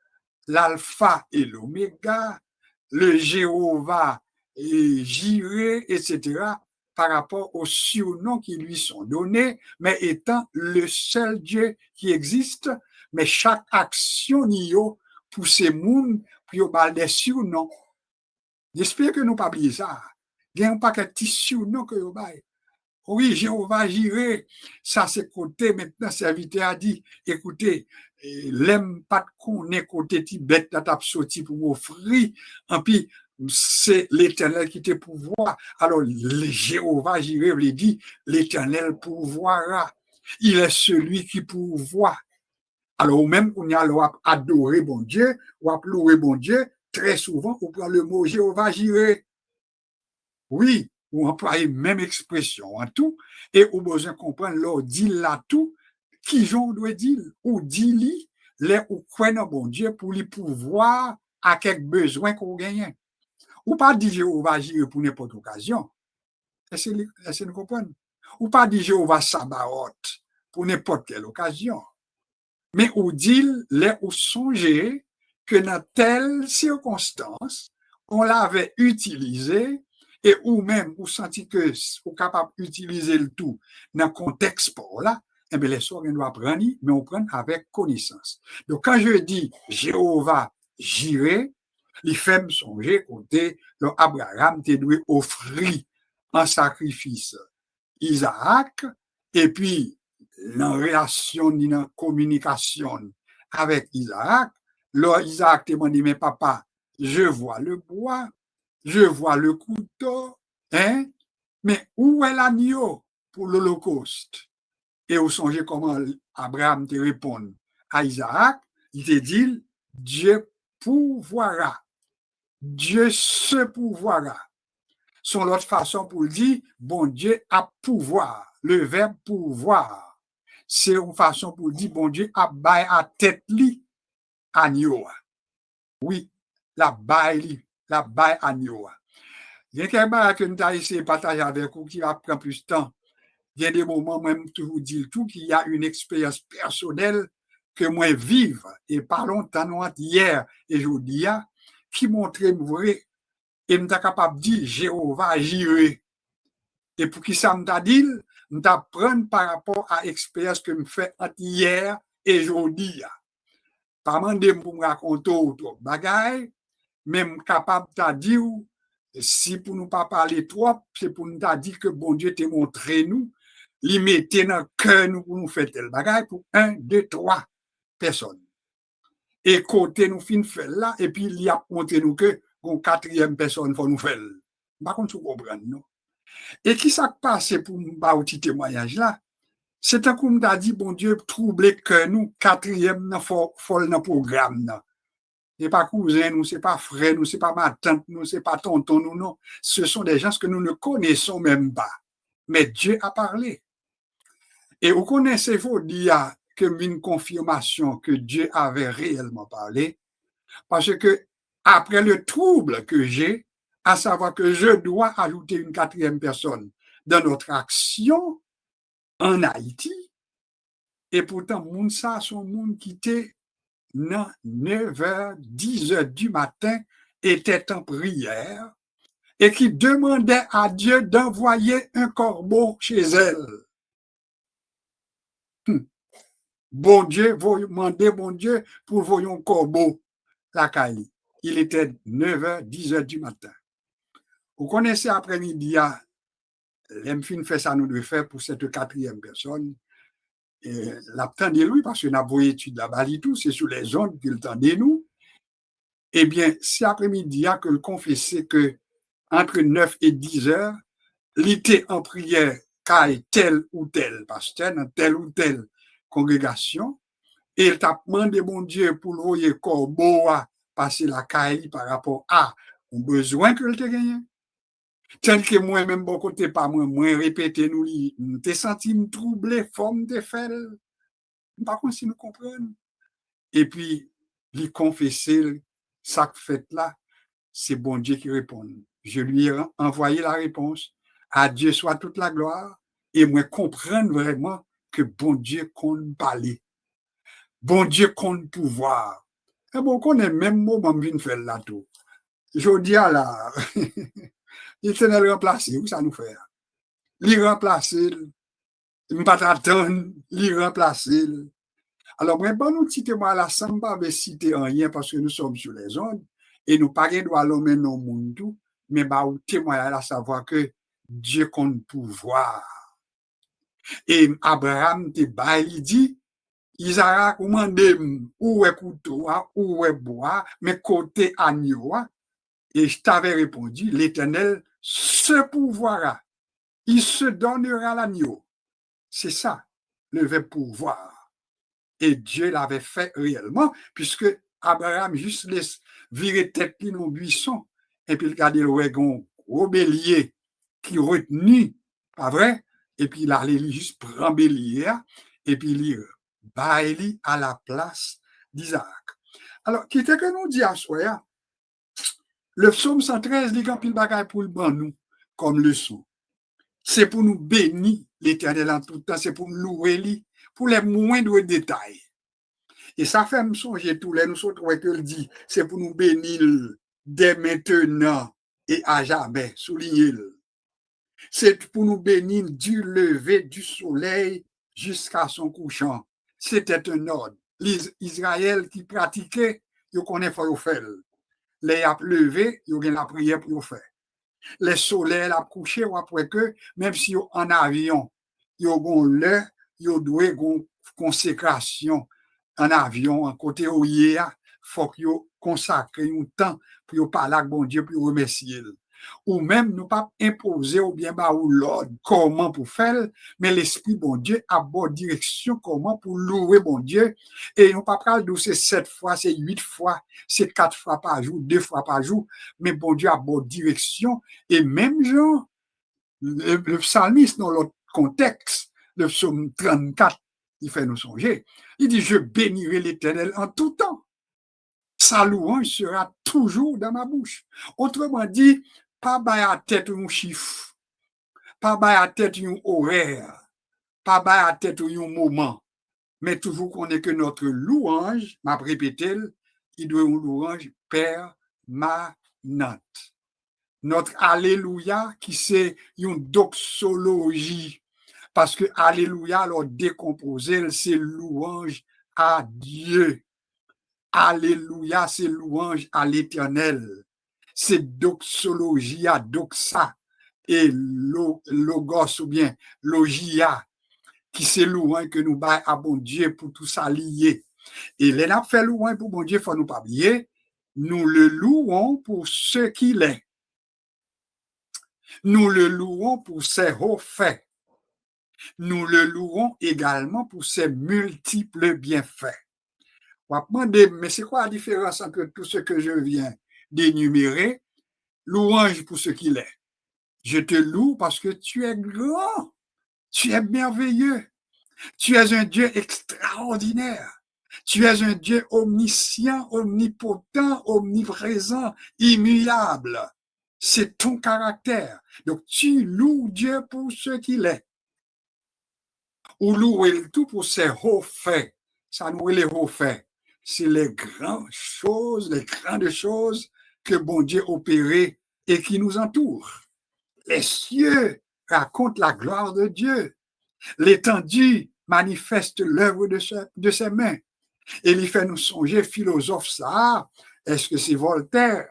l'alpha et l'oméga, le Jéhovah et Jireh, etc., par rapport aux surnoms qui lui sont donnés, mais étant le seul Dieu qui existe, mais chaque action n'y a pour ces mondes, pour y des surnoms. J'espère que nous pas oublier ça. Il y a un paquet de surnoms que vous avez. Oui, Jéhovah Jireh, ça c'est côté, maintenant, serviteur a dit, écoutez, l'aime pas qu'on est côté Tibet, la tape sorti pour m'offrir, et puis c'est l'Éternel qui te pourvoit. Alors, le Jéhovah Jireh lui dit, l'Éternel pourvoira. Il est celui qui pourvoit. Alors, même on y a adorer bon Dieu, ou louer bon Dieu, très souvent, on prend le mot Jéhovah Jireh. Oui, ou employer même expression en tout, et ou besoin comprendre leur dit là tout, qui j'en doit dire, ou dit li, les ou quoi dans bon Dieu pour lui pouvoir à quelques besoins qu'on gagne. Ou pas dire Jéhovah Jireh pour n'importe occasion. Est-ce que nous comprenons? Ou pas dire Jéhovah Sabaoth pour n'importe quelle occasion. Mais ou dit les ou songer que dans telle circonstance, on l'avait utilisé et ou même ou senti que ou capable d'utiliser le tout dans le contexte pour là, eh bien, les soeurs, on doit prendre, mais on prend avec connaissance. Donc, quand je dis Jéhovah Jireh, les femmes songer côté Abraham t'a dû offrir un sacrifice Isaac, et puis, dans relation, dans communication avec Isaac, là, Isaac te dit, mais papa, je vois le bois, je vois le couteau, hein, mais où est l'agneau pour l'Holocauste? Et vous songez comment Abraham te répond à Isaac, il te dit, Dieu pourvoira, Dieu se pourvoira. Son l'autre façon pour dire, bon Dieu a pouvoir. Le verbe pouvoir, c'est une façon pour dire, bon Dieu a bail à tête li agneau. Oui, la bail agneau. Il y a quelqu'un que nous avons essayé de partager avec vous qui va prendre plus de temps. Il y a des moments, même toujours dire tout, qu'il y a une expérience personnelle que moi vive, et pas longtemps, hier et aujourd'hui, qui montrait vrai, et nous sommes capables de dire Jéhovah Jireh. Et pour qui ça m'a dit, nous apprendre par rapport à l'expérience que je fais entre hier et aujourd'hui. Pas demander pour me raconter autre bagaille, même capable de dire, si pour nous pas parler trop, c'est pour nous dire que bon Dieu t'a montré nous, lui mettait dans le cœur nous pour nous faire tel bagaille pour 1, 2, 3 personnes. Et côté nous fin faire là, et puis il a montré nous que une quatrième personne faut nous faire. Par contre, vous comprenez, non? Et qui s'est passé pour nous faire ce témoignage là? C'est un coup m'a dit, bon Dieu, troublé que nous, quatrième, dans le programme. C'est pas cousin, nous, c'est pas frère, nous, c'est pas ma tante, nous, c'est pas tonton, nous, non. Ce sont des gens que nous ne connaissons même pas. Mais Dieu a parlé. Et vous connaissez, vous dire que une confirmation que Dieu avait réellement parlé, parce que après le trouble que j'ai, à savoir que je dois ajouter une quatrième personne dans notre action en Haïti, et pourtant, moun ça, son monde qui était 9h, 10h du matin, était en prière et qui demandait à Dieu d'envoyer un corbeau chez elle. Bon Dieu, vous demandez, bon Dieu, pour voyer un corbeau, la Kali. Il était 9h, 10h du matin. Vous connaissez après-midi, l'Emfin fait ça, nous devons faire pour cette quatrième personne. Et l'attendez lui, parce que n'a pas étude là-bas, tout, c'est sur les ondes qu'il tendait nous. Eh bien, si après-midi, il y a que le confesser que entre 9 et 10 heures, l'été en prière, caille tel ou tel pasteur, dans telle ou telle congrégation, et il t'a demandé, mon Dieu, pour le voyer corbeau à passer la caille par rapport à un besoin que te gagné. Tandis que moi-même, bon côté, pas moi répété, nous t'es senti me troubler, forme de fait. Par contre, si nous comprenons. Et puis, lui confesser, ça fait là, c'est bon Dieu qui répond. Je lui ai envoyé la réponse. À Dieu soit toute la gloire. Et moi, comprendre vraiment que bon Dieu compte parler. Bon Dieu compte pouvoir. Et bon, qu'on est même mot, on vient faire là tout. Je dis à la, l'éternel remplacé, où ça nous fait? L'y remplacer, ne pas attendre, l'y remplacer. Alors, moi, bon, nous citer moi là, sans pas citer rien parce que nous sommes sur les ondes et nous pas doit l'homme non monde tout, mais bah, témoigner à savoir que Dieu compte pouvoir. Et Abraham te il dit, Isaac, ou mandem, où est couteau, où est bois, mais côté agneau, et je t'avais répondu, l'Éternel se pourvoira. Il se donnera l'agneau. C'est ça, le vrai pouvoir. Et Dieu l'avait fait réellement, puisque Abraham juste laisse virer tête dans le buisson, et puis il a le wagon au bélier qui retenu, pas vrai? Et puis il allait juste prendre bélier, et puis il baille à la place d'Isaac. Alors, qui était que nous dit à soi, le psaume 113, il y a pile bagaille pour le ban nous, comme leçon. C'est pour nous bénir l'Éternel en tout temps, c'est pour nous louer lui, pour les moindres détails. Et ça fait me songer tous les nous autres que le dit, c'est pour nous bénir dès maintenant et à jamais, soulignez-le. C'est pour nous bénir du lever du soleil jusqu'à son couchant. C'était un ordre. Les Israël qui pratiquaient, ils connaissent faut faire. Les a levé, ils ont la prière pour faire. Les soleils a couché ou après que même si en avion, ils ont l'heure, ils doivent une consécration en avion, en côté où il y a, faut qu'ils consacrent un temps pour parler avec bon Dieu, pour remercier. Ou même nous pas imposer ou bien bah ou l'ordre comment pour faire, mais l'esprit bon Dieu a bonne direction comment pour louer bon Dieu. Et nous pas parler de c'est 7 fois, c'est 8 fois, c'est 4 fois par jour, 2 fois par jour, mais bon Dieu a bonne direction. Et même genre, le psalmiste dans l'autre contexte, le psaume 34, il fait nous songer. Il dit, je bénirai l'Éternel en tout temps. Sa louange sera toujours dans ma bouche. Autrement dit, pas bailler à tête un chiffre, pas bailler à tête un horaire, pas bailler à tête un moment, mais toujours qu'on est que notre louange, m'a répété, il doit une louange permanente. Notre Alléluia qui c'est une doxologie, parce que Alléluia, alors décomposé, c'est louange à Dieu. Alléluia, c'est louange à l'Éternel. C'est doxologie à doxa et logos ou bien logia qui c'est louange que nous baillons à bon Dieu pour tout ça lié. Et les n'a fait louange pour bon Dieu, il faut nous pas oublier, nous le louons pour ce qu'il est. Nous le louons pour ses hauts faits. Nous le louons également pour ses multiples bienfaits. On va demander, mais c'est quoi la différence entre tout ce que je viens d'énumérer? Louange pour ce qu'il est. Je te loue parce que tu es grand, tu es merveilleux, tu es un Dieu extraordinaire, tu es un Dieu omniscient, omnipotent, omniprésent, immuable. C'est ton caractère. Donc, tu loues Dieu pour ce qu'il est. Ou louer tout pour ses hauts faits. Ça nous les hauts faits. C'est les grandes choses que bon Dieu opéré et qui nous entourent. Les cieux racontent la gloire de Dieu. L'étendue manifeste l'œuvre de ses mains. Et il fait nous songer, philosophe ça, est-ce que c'est Voltaire?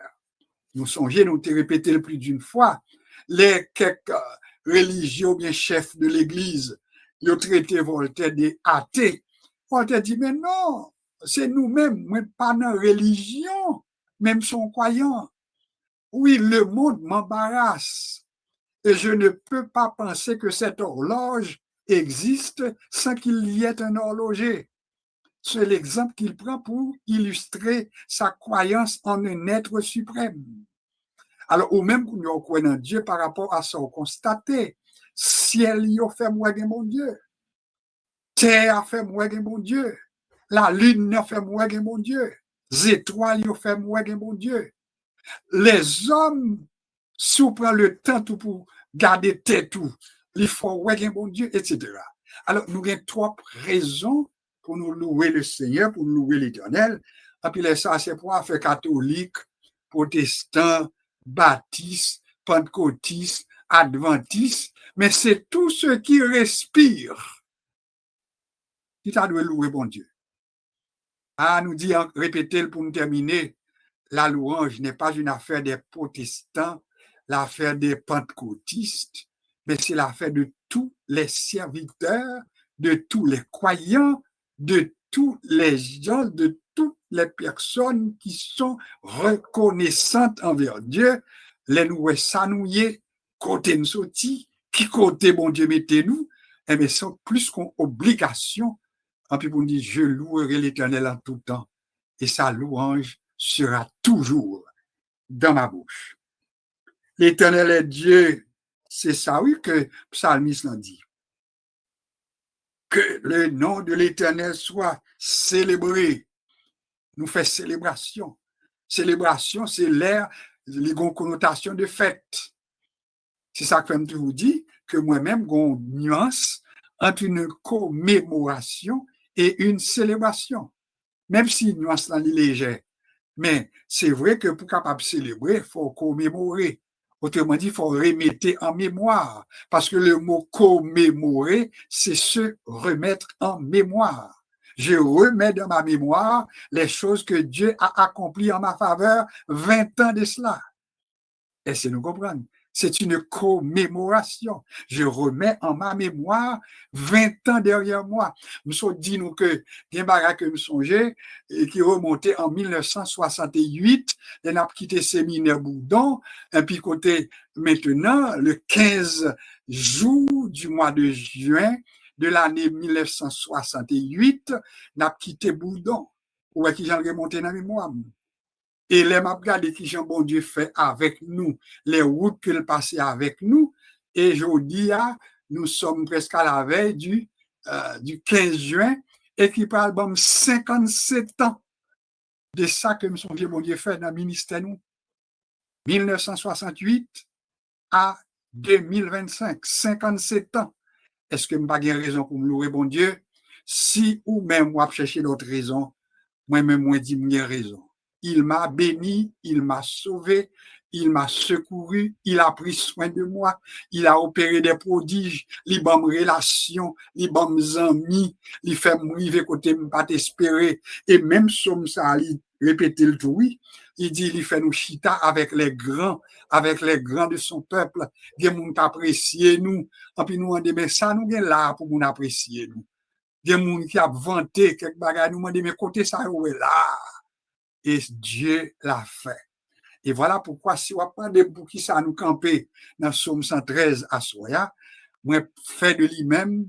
Nous songer, nous te répéter le plus d'une fois, les quelques religieux ou bien chefs de l'Église, ils ont traité Voltaire des athées. Voltaire dit, mais non, c'est nous-mêmes, pas dans la religion, même son croyant. Oui, le monde m'embarrasse et je ne peux pas penser que cette horloge existe sans qu'il y ait un horloger. C'est l'exemple qu'il prend pour illustrer sa croyance en un être suprême. Alors, ou même qu'on y croit en Dieu par rapport à ça, on constate, ciel y a fait moi mon Dieu, terre a fait moi mon Dieu, la lune a fait moi mon Dieu, les étoiles y a fait moi mon Dieu. Les hommes, si on prend le temps tout pour garder tête tout, il faut ouais mon Dieu, etc. Alors, nous avons trois raisons pour nous louer le Seigneur, pour nous louer l'Éternel. Et puis, ça, c'est pour faire catholique, protestant, baptiste, pentecôtiste, adventiste, mais c'est tous ceux qui respirent qui t'a dû louer bon Dieu. Ah, nous dit, répétez pour nous terminer, la louange n'est pas une affaire des protestants, l'affaire des pentecôtistes, mais c'est l'affaire de tous les serviteurs, de tous les croyants, de tous les gens, de toutes les personnes qui sont reconnaissantes envers Dieu. Les nous sanouillés, côté nous sortis, qui côté bon Dieu mettez-nous, et mais sont plus qu'une obligation. En plus, on dit, je louerai l'Éternel en tout temps, et sa louange sera toujours dans ma bouche. L'Éternel est Dieu, c'est ça, oui, que Psalmiste l'a dit. Que le nom de l'Éternel soit célébré. Nous faisons célébration. Célébration, c'est l'air, les connotations de fête. C'est ça que je vous dis, que moi-même, j'ai une nuance entre une commémoration et une célébration. Même si une nuance est légère. Mais c'est vrai que pour capable célébrer, il faut commémorer. Autrement dit, il faut remettre en mémoire. Parce que le mot commémorer, c'est se remettre en mémoire. Je remets dans ma mémoire les choses que Dieu a accomplies en ma faveur 20 ans de cela. Et c'est nous comprendre. C'est une commémoration. Je remets en ma mémoire 20 ans derrière moi. Nous sommes dit nous que des bagages que nous songeons et qui remontait en 1968, on a quitté séminaire Boudon, et puis côté maintenant, le 15 jours du mois de juin de l'année 1968, on a quitté Boudon. Ou est-ce que j'en remonté dans la mémoire? Et les m'a regardé qui Jean bon Dieu fait avec nous, les routes qu'il passait avec nous. Et je dis, nous sommes presque à la veille du 15 juin et qui parle de 57 ans de ça que son Dieu bon Dieu fait dans le ministère nous. 1968 à 2025, 57 ans. Est-ce que je n'ai pas raison pour me louer bon Dieu? Si ou même moi chercher d'autres raisons, moi-même moi dis j'ai raison. Il m'a béni, il m'a sauvé, il m'a secouru, il a pris soin de moi, il a opéré des prodiges, il m'a relation, il m'a amis, il fait m'river côté m'pas espérer et même somme ça il répéter le tout oui, il dit il fait nous chita avec les grands de son peuple, des moun apprécier nous, et puis nous on dit mais ça nous est là pour nous apprécier nous. Des moun qui a vanté quelque bagage nous dit mais côté ça est là. Et Dieu l'a fait. Et voilà pourquoi, si on prend des bouts qui ça nous camper dans Somme 113 à Soya, moi, fait de lui-même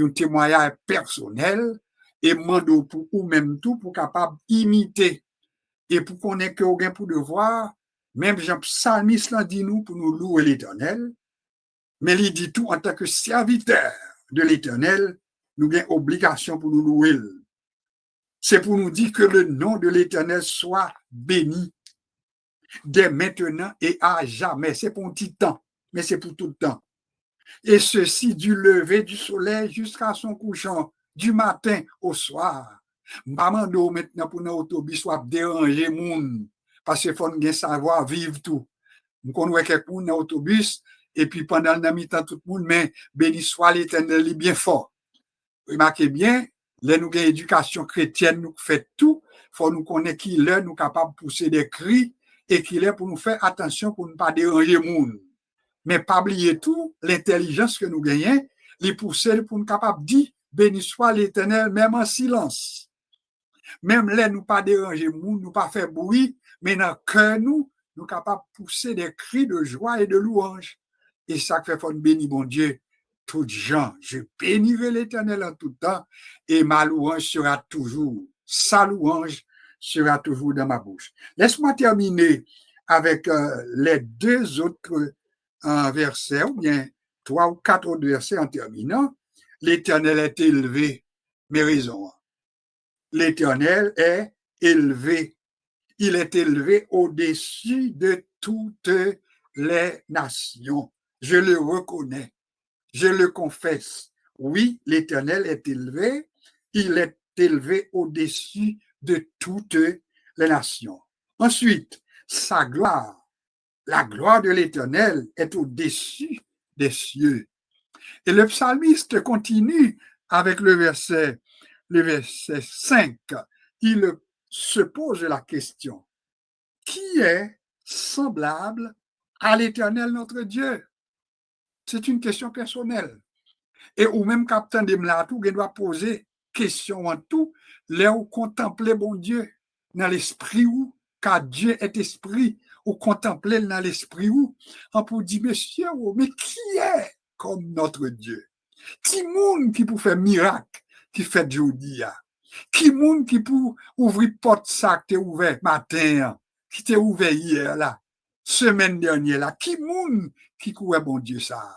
un témoignage personnel et mando pour ou même tout pour capable imiter et pour qu'on ait que aucun pour devoir, même Jean Psalmiste l'a dit nous pour nous louer l'Éternel, mais il dit tout en tant que serviteur de l'Éternel, nous avons obligation pour nous louer. C'est pour nous dire que le nom de l'Éternel soit béni dès maintenant et à jamais. C'est pour un petit temps, mais c'est pour tout le temps. Et ceci du lever du soleil jusqu'à son couchant, du matin au soir. Mamando maintenant pour notre autobus soit déranger moun parce qu'il faut nous savoir vivre tout. Nous connaissons quelqu'un dans l'autobus et puis pendant le mi-temps tout le monde, mais béni soit l'Éternel, il est bien fort. Remarquez bien, là, nous avons éducation chrétienne, nous fait tout. Il faut nous connaître qui l'est, nous capables de pousser des cris et qui l'est pour nous faire attention pour ne pas déranger le monde. mais pas oublier tout, l'intelligence que nous gagnons, les pousser pour nous capables de dire, béni soit l'Éternel, même en silence. Même là, nous pas déranger, nous pas faire bruit, mais dans le cœur, nous capables de pousser des cris de joie et de louange. Et ça fait faut bénir mon Dieu, toutes gens. Je bénirai l'Éternel en tout temps, et ma louange sera toujours, sa louange sera toujours dans ma bouche. Laisse-moi terminer avec les deux autres versets, ou bien 3 ou 4 autres versets en terminant. L'Éternel est élevé, mais raison. L'Éternel est élevé. Il est élevé au-dessus de toutes les nations. Je le reconnais. Je le confesse. Oui, l'Éternel est élevé. Il est élevé au-dessus de toutes les nations. Ensuite, sa gloire, la gloire de l'Éternel est au-dessus des cieux. Et le psalmiste continue avec le verset 5. Il se pose la question, qui est semblable à l'Éternel notre Dieu? C'est une question personnelle. Et ou même capitaine de Mlatou, il doit poser question en tout, là où contempler bon Dieu, dans l'esprit où, car Dieu est esprit, ou contempler dans l'esprit où, on peut dire, monsieur, mais qui est comme notre Dieu? Qui monde qui peut faire miracle, qui fait jodi? Qui monde qui peut ouvrir porte ça qui est ouvert matin, qui t'est ouvert hier là, semaine dernière là? Qui monde qui courait bon Dieu ça?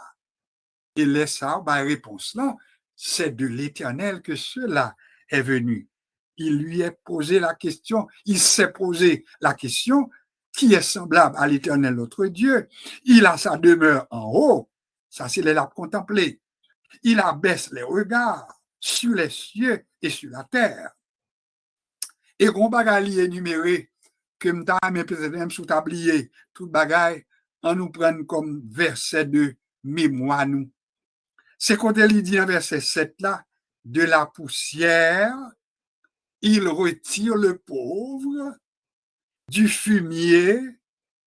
Et laisse ça, la réponse là, c'est de l'Éternel que cela est venu. Il lui est posé la question, il s'est posé la question, qui est semblable à l'Éternel notre Dieu? Il a sa demeure en haut, ça c'est l'a contemplé. Il abaisse les regards sur les cieux et sur la terre. Et on bagaille énuméré, que m'ta mais peut-être sous tablier, tout bagaille, on nous prenne comme verset de mémoire nous. C'est quand il dit dans verset 7 là, de la poussière, il retire le pauvre, du fumier,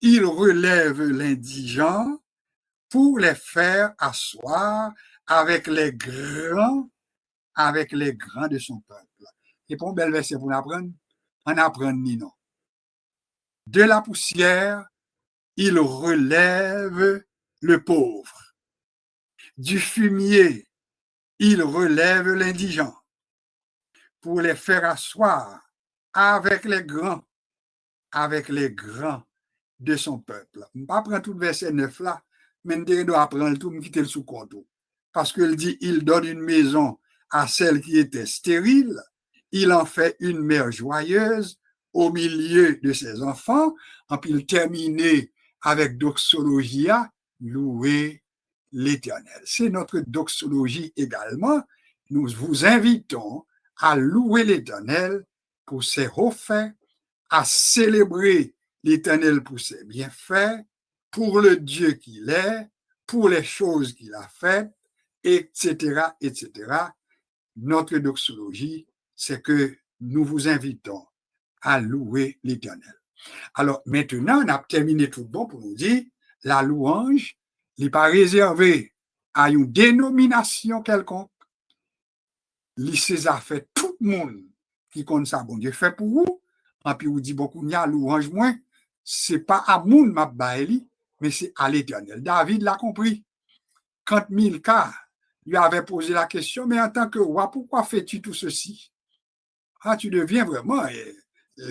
il relève l'indigent pour les faire asseoir avec les grands de son peuple. Et pour un bel verset pour apprendre, on apprend ni non. De la poussière, il relève le pauvre. Du fumier, il relève l'indigent pour les faire asseoir avec les grands de son peuple. Je ne vais pas prendre tout le verset 9 là, mais je dois apprendre tout, me quitter le sous-compte. Parce qu'il dit, il donne une maison à celle qui était stérile, il en fait une mère joyeuse au milieu de ses enfants, en puis il termine avec doxologia, louer l'Éternel. C'est notre doxologie également. Nous vous invitons à louer l'Éternel pour ses hauts faits, à célébrer l'Éternel pour ses bienfaits, pour le Dieu qu'il est, pour les choses qu'il a faites, etc., etc. Notre doxologie, c'est que nous vous invitons à louer l'Éternel. Alors, maintenant, on a terminé tout bon pour nous dire, la louange n'est pas réservée à une dénomination quelconque. César fait tout le monde qui compte ça, bon Dieu fait pour vous, et puis vous dit beaucoup, il y a louange moins, c'est pas à moun m'a baili, mais c'est à l'Éternel. David l'a compris. Quand Milka lui avait posé la question, mais en tant que roi, pourquoi fais-tu tout ceci? Ah, tu deviens vraiment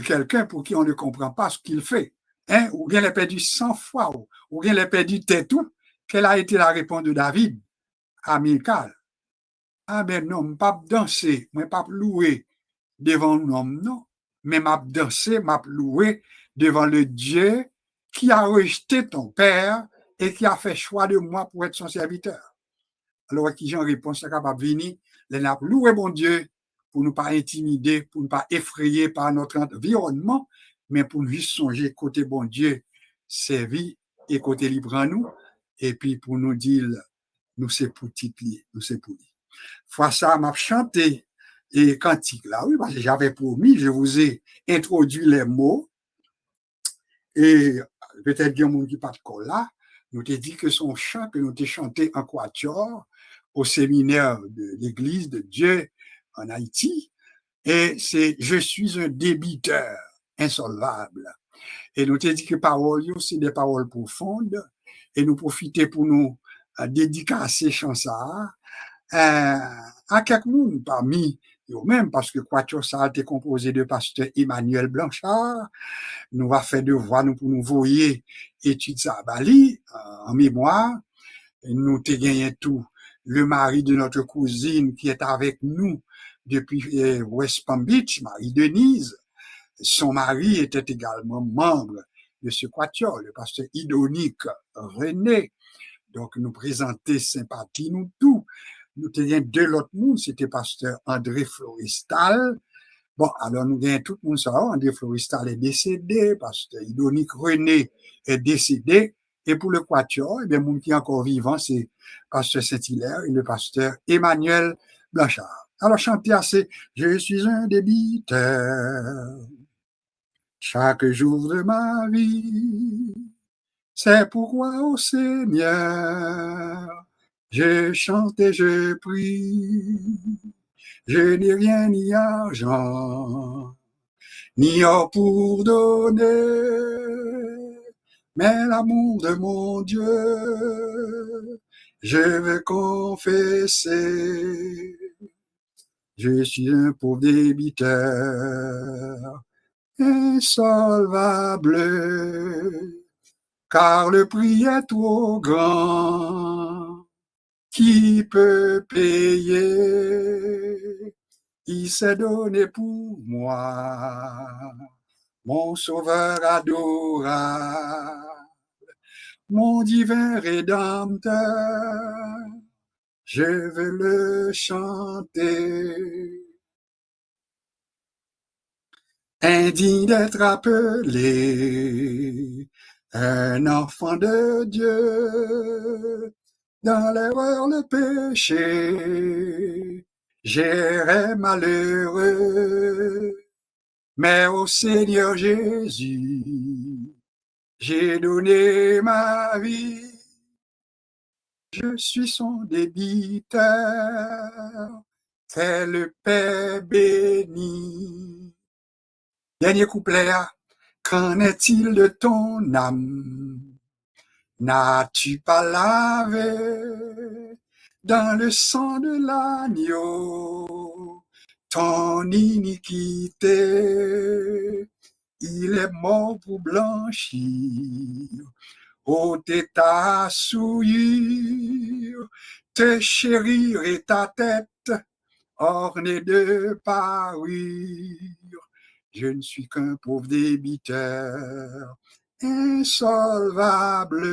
quelqu'un pour qui on ne comprend pas ce qu'il fait. Hein? Ou bien il a perdu 100 fois, ou bien il a perdu tête tout. Quelle a été la réponse de David à Milka? Ah ben non, je ne pas danser, je ne pas louer devant l'homme, non. Mais m'a dansé, m'a loué devant le Dieu qui a rejeté ton père et qui a fait choix de moi pour être son serviteur. Alors, qui j'en réponds, c'est capable de venir, les n'a loué mon Dieu pour ne pas intimider, pour ne pas effrayer par notre environnement, mais pour juste songer côté bon Dieu, servi et côté libre en nous, et puis pour nous dire, nous c'est pour titler, nous c'est pour lui. Fois ça, m'a chanté et cantique là, oui, parce que j'avais promis, je vous ai introduit les mots, et peut-être qu'il y a un monde qui pas de là, nous t'ai dit que son chant que nous t'ai chanté en quatuor au séminaire de l'Église de Dieu en Haïti, et c'est « Je suis un débiteur insolvable ». Et nous t'ai dit que paroles, c'est des paroles profondes, et nous profiter pour nous dédicacer chant ça à quelques monde parmi eux-mêmes, parce que quatuor ça a été composé de pasteur Emmanuel Blanchard. Nous va faire devoir nous pour nous voyer étude ça à Bali en mémoire. Nous te gagné tout le mari de notre cousine qui est avec nous depuis West Palm Beach, Marie-Denise. Son mari était également membre de ce quatuor, le pasteur Idonique René. Donc, nous présenter sympathie, nous tout. Nous tenions deux autres monde, c'était pasteur André Floristal. Bon, alors nous avons tout le monde ça, André Floristal est décédé, pasteur Idonique René est décédé. Et pour le quatuor, eh bien, monde qui est encore vivant, c'est pasteur Saint-Hilaire et le pasteur Emmanuel Blanchard. Alors, chanter assez, je suis un débiteur. Chaque jour de ma vie, c'est pourquoi au Seigneur, je chante et je prie. Je n'ai rien ni argent, ni or pour donner, mais l'amour de mon Dieu, je veux confesser. Je suis un pauvre débiteur, insolvable, car le prix est trop grand. Qui peut payer? Il s'est donné pour moi, mon sauveur adorable, mon divin rédempteur. Je veux le chanter. Indigne d'être appelé un enfant de Dieu, dans l'erreur, le péché, j'errais malheureux, mais au Seigneur Jésus, j'ai donné ma vie. Je suis son débiteur, c'est le Père béni. Dernier couplet, qu'en est-il de ton âme? N'as-tu pas lavé dans le sang de l'agneau ton iniquité? Il est mort pour blanchir, ôter ta souillure, te chérir et ta tête ornée de parure. Je ne suis qu'un pauvre débiteur, insolvable,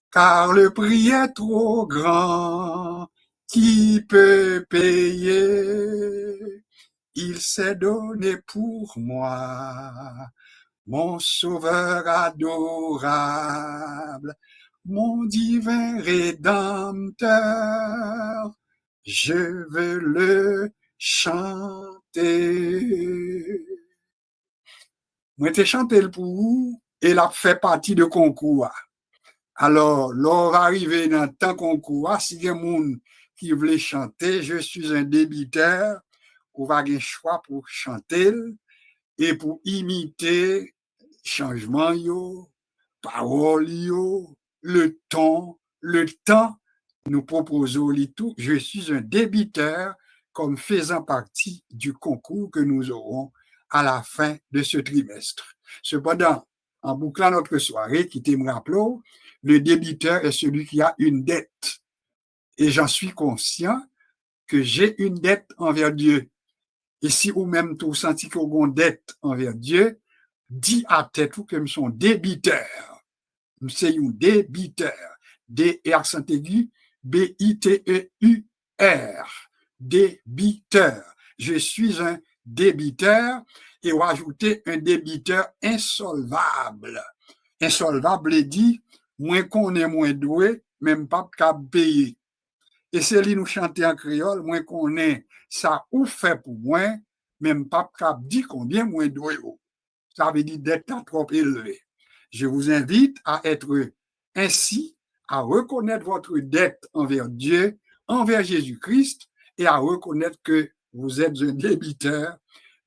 car le prix est trop grand. Qui peut payer? Il s'est donné pour moi, mon sauveur adorable, mon divin rédempteur. Je veux le chanter. Moi, te chanté pour vous, et la fait partie de concours. Alors, l'on va arriver dans le temps concours, si il y a des gens qui veulent chanter, je suis un débiteur, on va avoir un choix pour chanter et pour imiter changement, parole, le ton, le temps, nous proposons les tout. Je suis un débiteur comme faisant partie du concours que nous aurons à la fin de ce trimestre. Cependant, en bouclant notre soirée, qui me rappelons, le débiteur est celui qui a une dette. Et j'en suis conscient que j'ai une dette envers Dieu. Et si ou même tout senti qu'on a une dette envers Dieu, dis à tête ou que nous sommes débiteurs. Nous sommes débiteur. D-R aigu, B-I-T-E-U-R. Débiteur. Je suis un débiteur et on va ajouter un débiteur insolvable. Insolvable dit, moins qu'on est moins doué, même pas qu'à payer. Et c'est lui nous chanter en créole, moins qu'on est, ça ou fait pour moins, même pas qu'à dire combien moins doué. Ça veut dire d'être trop élevé. Je vous invite à être ainsi à reconnaître votre dette envers Dieu, envers Jésus-Christ, et à reconnaître que vous êtes un débiteur,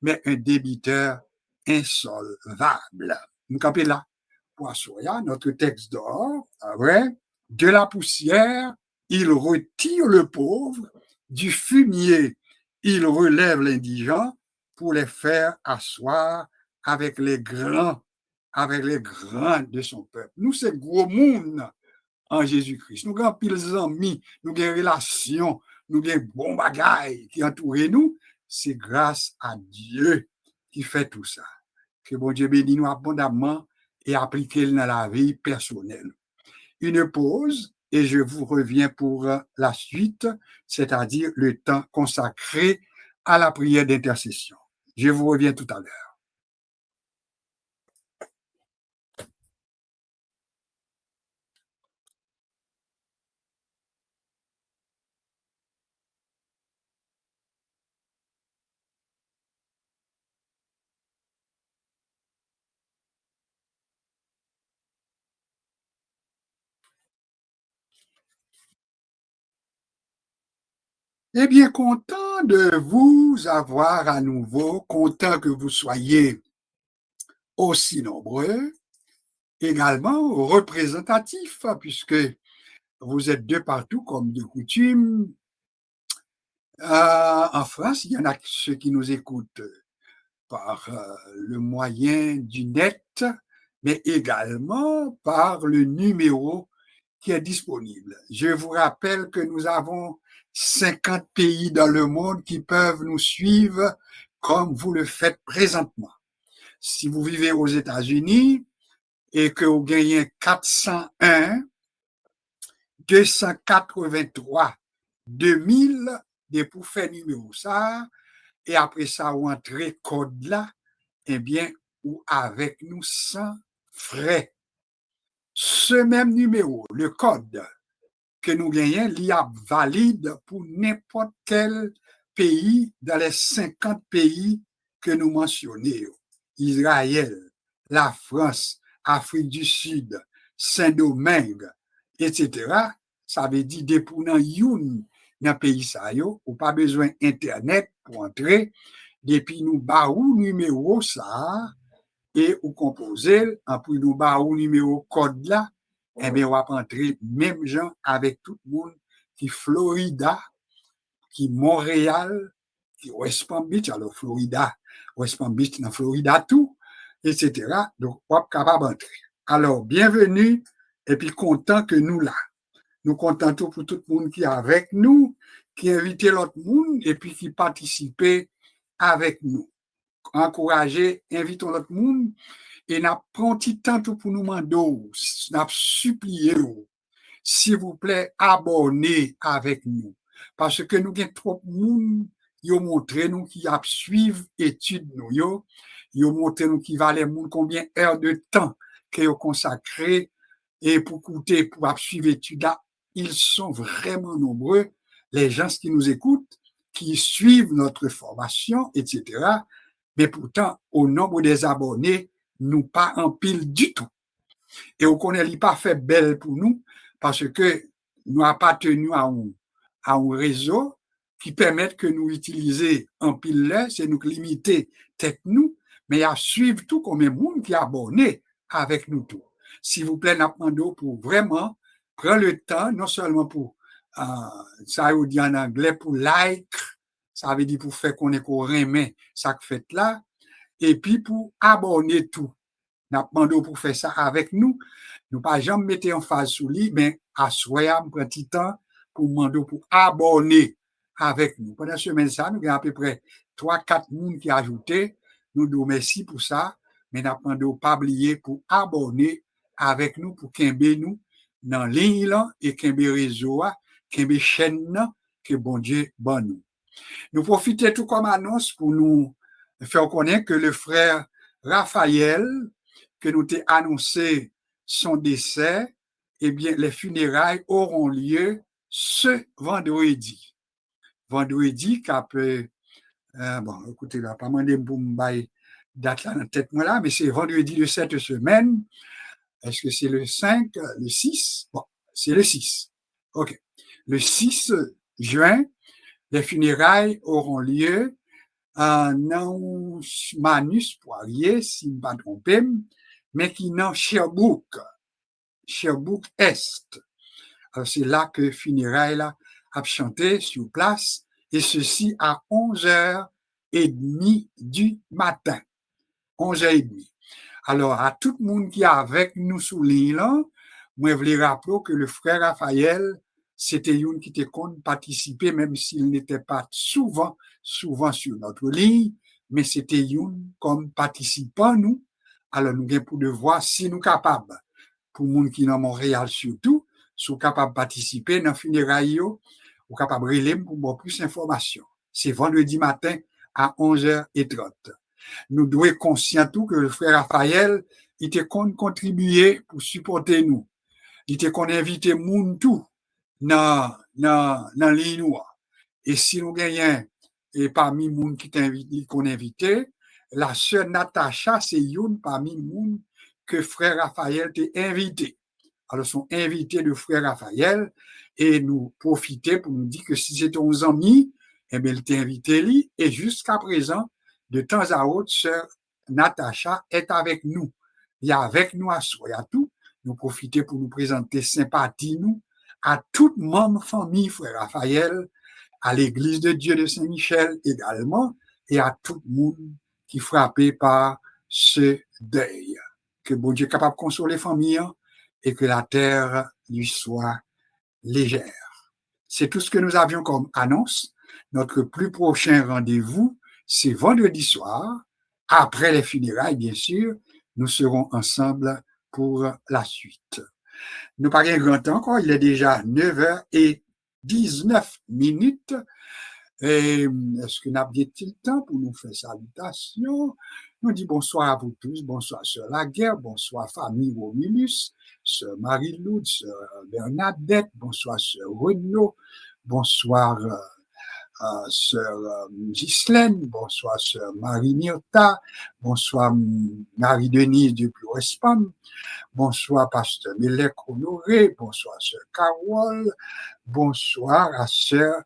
mais un débiteur insolvable. Nous campons là. Poissoya, notre texte d'or, vrai, de la poussière, il retire le pauvre, du fumier, il relève l'indigent pour les faire asseoir avec les grands de son peuple. Nous, c'est gros monde en Jésus-Christ. Nous avons pile amis, nous avons relations, nous avons bon bagaille qui entourent nous. C'est grâce à Dieu qui fait tout ça. Que bon Dieu bénisse nous abondamment et appliquer dans la vie personnelle. Une pause et je vous reviens pour la suite, c'est-à-dire le temps consacré à la prière d'intercession. Je vous reviens tout à l'heure. Eh bien, content de vous avoir à nouveau, content que vous soyez aussi nombreux, également représentatifs, puisque vous êtes de partout comme de coutume. En France, il y en a ceux qui nous écoutent par le moyen du net, mais également par le numéro qui est disponible. Je vous rappelle que nous avons 50 pays dans le monde qui peuvent nous suivre comme vous le faites présentement. Si vous vivez aux États-Unis et que vous gagnez 401 283 2000 des pour faire numéro ça, et après ça, vous entrez code là, eh bien, ou avec nous sans frais. Ce même numéro, le code que nous gagnons, il y a valide pour n'importe quel pays dans les 50 pays que nous mentionnons. Israël, la France, Afrique du Sud, Saint-Domingue, etc. Ça veut dire depuis dans un pays ça yo, ou pas besoin internet pour entrer, depuis nous baou numéro ça et ou composer après nous baou numéro code là, eh bien on va entrer même gens avec tout le monde qui Florida, qui Montréal, qui West Palm Beach, alors Florida, West Palm Beach dans Florida tout, etc. Donc on va capable d'entrer. Alors bienvenue et puis content que nous là. Nous contentons pour tout le monde qui est avec nous, qui invite l'autre monde et puis qui participe avec nous. Encourager, invitons l'autre monde et n'a pris un petit temps pour nous demander, n'a supplié, s'il vous plaît, abonnez avec nous. Parce que nous avons trop de monde, ils ont montré nous qui suivent études nous, ils ont montré nous qui valait combien d'heures de temps qu'ils ont consacré et pour écouter, pour suivre études là. Ils sont vraiment nombreux, les gens qui nous écoutent, qui suivent notre formation, etc. Mais pourtant, au nombre des abonnés, nous pas en pile du tout. Et on connaît pas fait belle pour nous parce que nous appartenons à un réseau qui permet que nous utiliser en pile là, c'est nous limiter tête nous, mais à suivre tout comme un monde qui est abonné avec nous tout. S'il vous plaît, nous pour vraiment prendre le temps, non seulement pour, ça veut dire en anglais, pour like, ça veut dire pour faire qu'on est qu'on remet ça que fait là, et puis pour abonner tout. Nous demandons pour faire ça avec nous. Nous pas jamais mettre en phase sous lui, mais à soir, un petit temps pour demander pour abonner avec nous. Pendant ce semaine, ça, nous avons à peu près 3-4 personnes qui ont ajouté. Nous nous merci pour ça, mais nous demandons pas oublier pour abonner avec nous, pour qu'il nous dans ligne là, et qu'il réseau, qu'il chaîne, que bon Dieu bon nous. Nous profitons tout comme annonce pour nous faire connaître que le frère Raphaël, que nous t'ai annoncé son décès, eh bien, les funérailles auront lieu ce vendredi. Vendredi, qu'après, bon, écoutez, là, pas demander pour me date là dans tête moi là, mais c'est vendredi de cette semaine, Est-ce que c'est le 5, le 6? Bon, c'est le 6. OK. Le 6 juin, les funérailles auront lieu non Manus Poirier, si je ne me pas trompé, mais qui dans Sherbrooke Est. Alors c'est là que funérailles là a chanté sur place, et ceci à 11h30 du matin. 11h30. Alors, à tout le monde qui est avec nous sous ligne là, moi, je voulais rappeler que le frère Raphaël, c'était une qui était content participer, même s'il n'était pas souvent sur notre ligne, mais c'était une comme participant, nous. Alors, nous avons pour devoir, si nous capables, pour les gens qui sont à Montréal surtout, sont capables de participer dans le funérailles, ou capables de relayer pour avoir plus d'informations. C'est vendredi matin à 11h30. Nous devons être conscients tout que le frère Raphaël, il était contribuer pour supporter nous. Il était qu'on inviter moun tout dans ligne noire. Et si nous gagnons, et parmi moun qui qu'on invité, la sœur Natacha, c'est une parmi moun que frère Raphaël t'a invité. Alors, sont invités de frère Raphaël, et nous profiter pour nous dire que si c'était aux amis, eh bien, il t'a invité lui, et jusqu'à présent, de temps à autre, sœur Natacha est avec nous. Il est avec nous à soi, à tout. Nous profiter pour nous présenter sympathie, nous, à toute membre famille, frère Raphaël, à l'église de Dieu de Saint-Michel également, et à tout le monde qui est frappé par ce deuil. Que bon Dieu est capable de consoler les familles et que la terre lui soit légère. C'est tout ce que nous avions comme annonce. Notre plus prochain rendez-vous, c'est vendredi soir, après les funérailles, bien sûr. Nous serons ensemble pour la suite. Nous parlons grand temps encore, il est déjà 9h19. Et est-ce que nous avons le temps pour nous faire salutation? Nous disons bonsoir à vous tous, bonsoir sœur Laguerre, bonsoir famille Romulus, sœur Marie-Loude, sœur Bernadette, bonsoir sœur Renaud, bonsoir sœur Ghislaine, bonsoir sœur Marie-Myrta, bonsoir Marie-Denise depuis Westpam, bonsoir pasteur Mélèque Honoré, bonsoir sœur Carole, bonsoir à sœur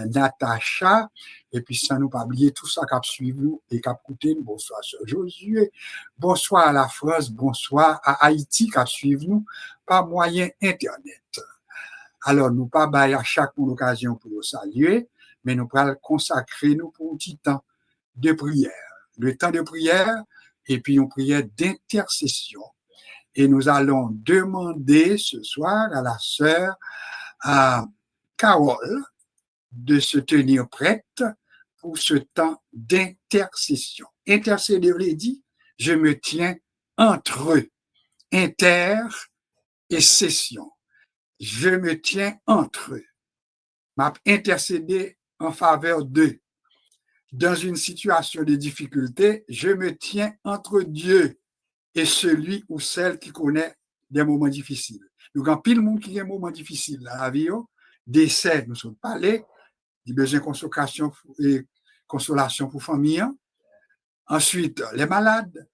Natacha, et puis sans nous pas oublier tout ça qui a suivi nous et qui a écouté nous. Bonsoir sœur Josué, bonsoir à la France, bonsoir à Haïti qui a suivi nous par moyen internet. Alors nous pas bailler à chaque occasion pour nous saluer, mais nous allons consacrer nous pour un petit temps de prière, le temps de prière et puis une prière d'intercession. Et nous allons demander ce soir à la sœur Carole de se tenir prête pour ce temps d'intercession. Intercéder veut dire, je me tiens entre eux. Inter et cession. Je me tiens entre eux. M'a intercédé en faveur d'eux. Dans une situation de difficulté, je me tiens entre Dieu et celui ou celle qui connaît des moments difficiles. Donc, quand pile monde qui a des moments difficiles dans la vie, décès, nous sommes parlés, du besoin de consolation pour famille. Ensuite, les malades,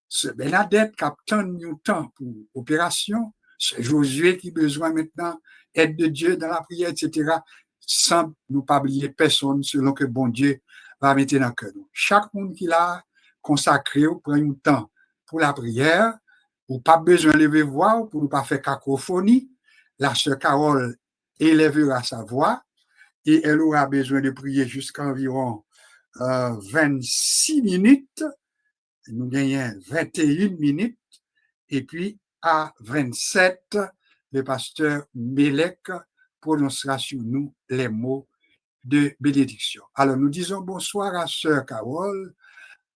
c'est Bernadette qui a tant de temps pour opération, c'est Josué qui a besoin maintenant d'aide de Dieu dans la prière, etc., sans nous pas oublier personne selon que bon Dieu va mettre dans le cœur. Chaque monde qui l'a consacré, prend un temps pour la prière, ou pas besoin de lever voix, pour ne pas faire cacophonie, la sœur Carole élèvera sa voix, et elle aura besoin de prier jusqu'à environ 26 minutes. Nous gagnons 21 minutes. Et puis, à 27, le pasteur Mélèque prononcera sur nous les mots de bénédiction. Alors, nous disons bonsoir à sœur Carole.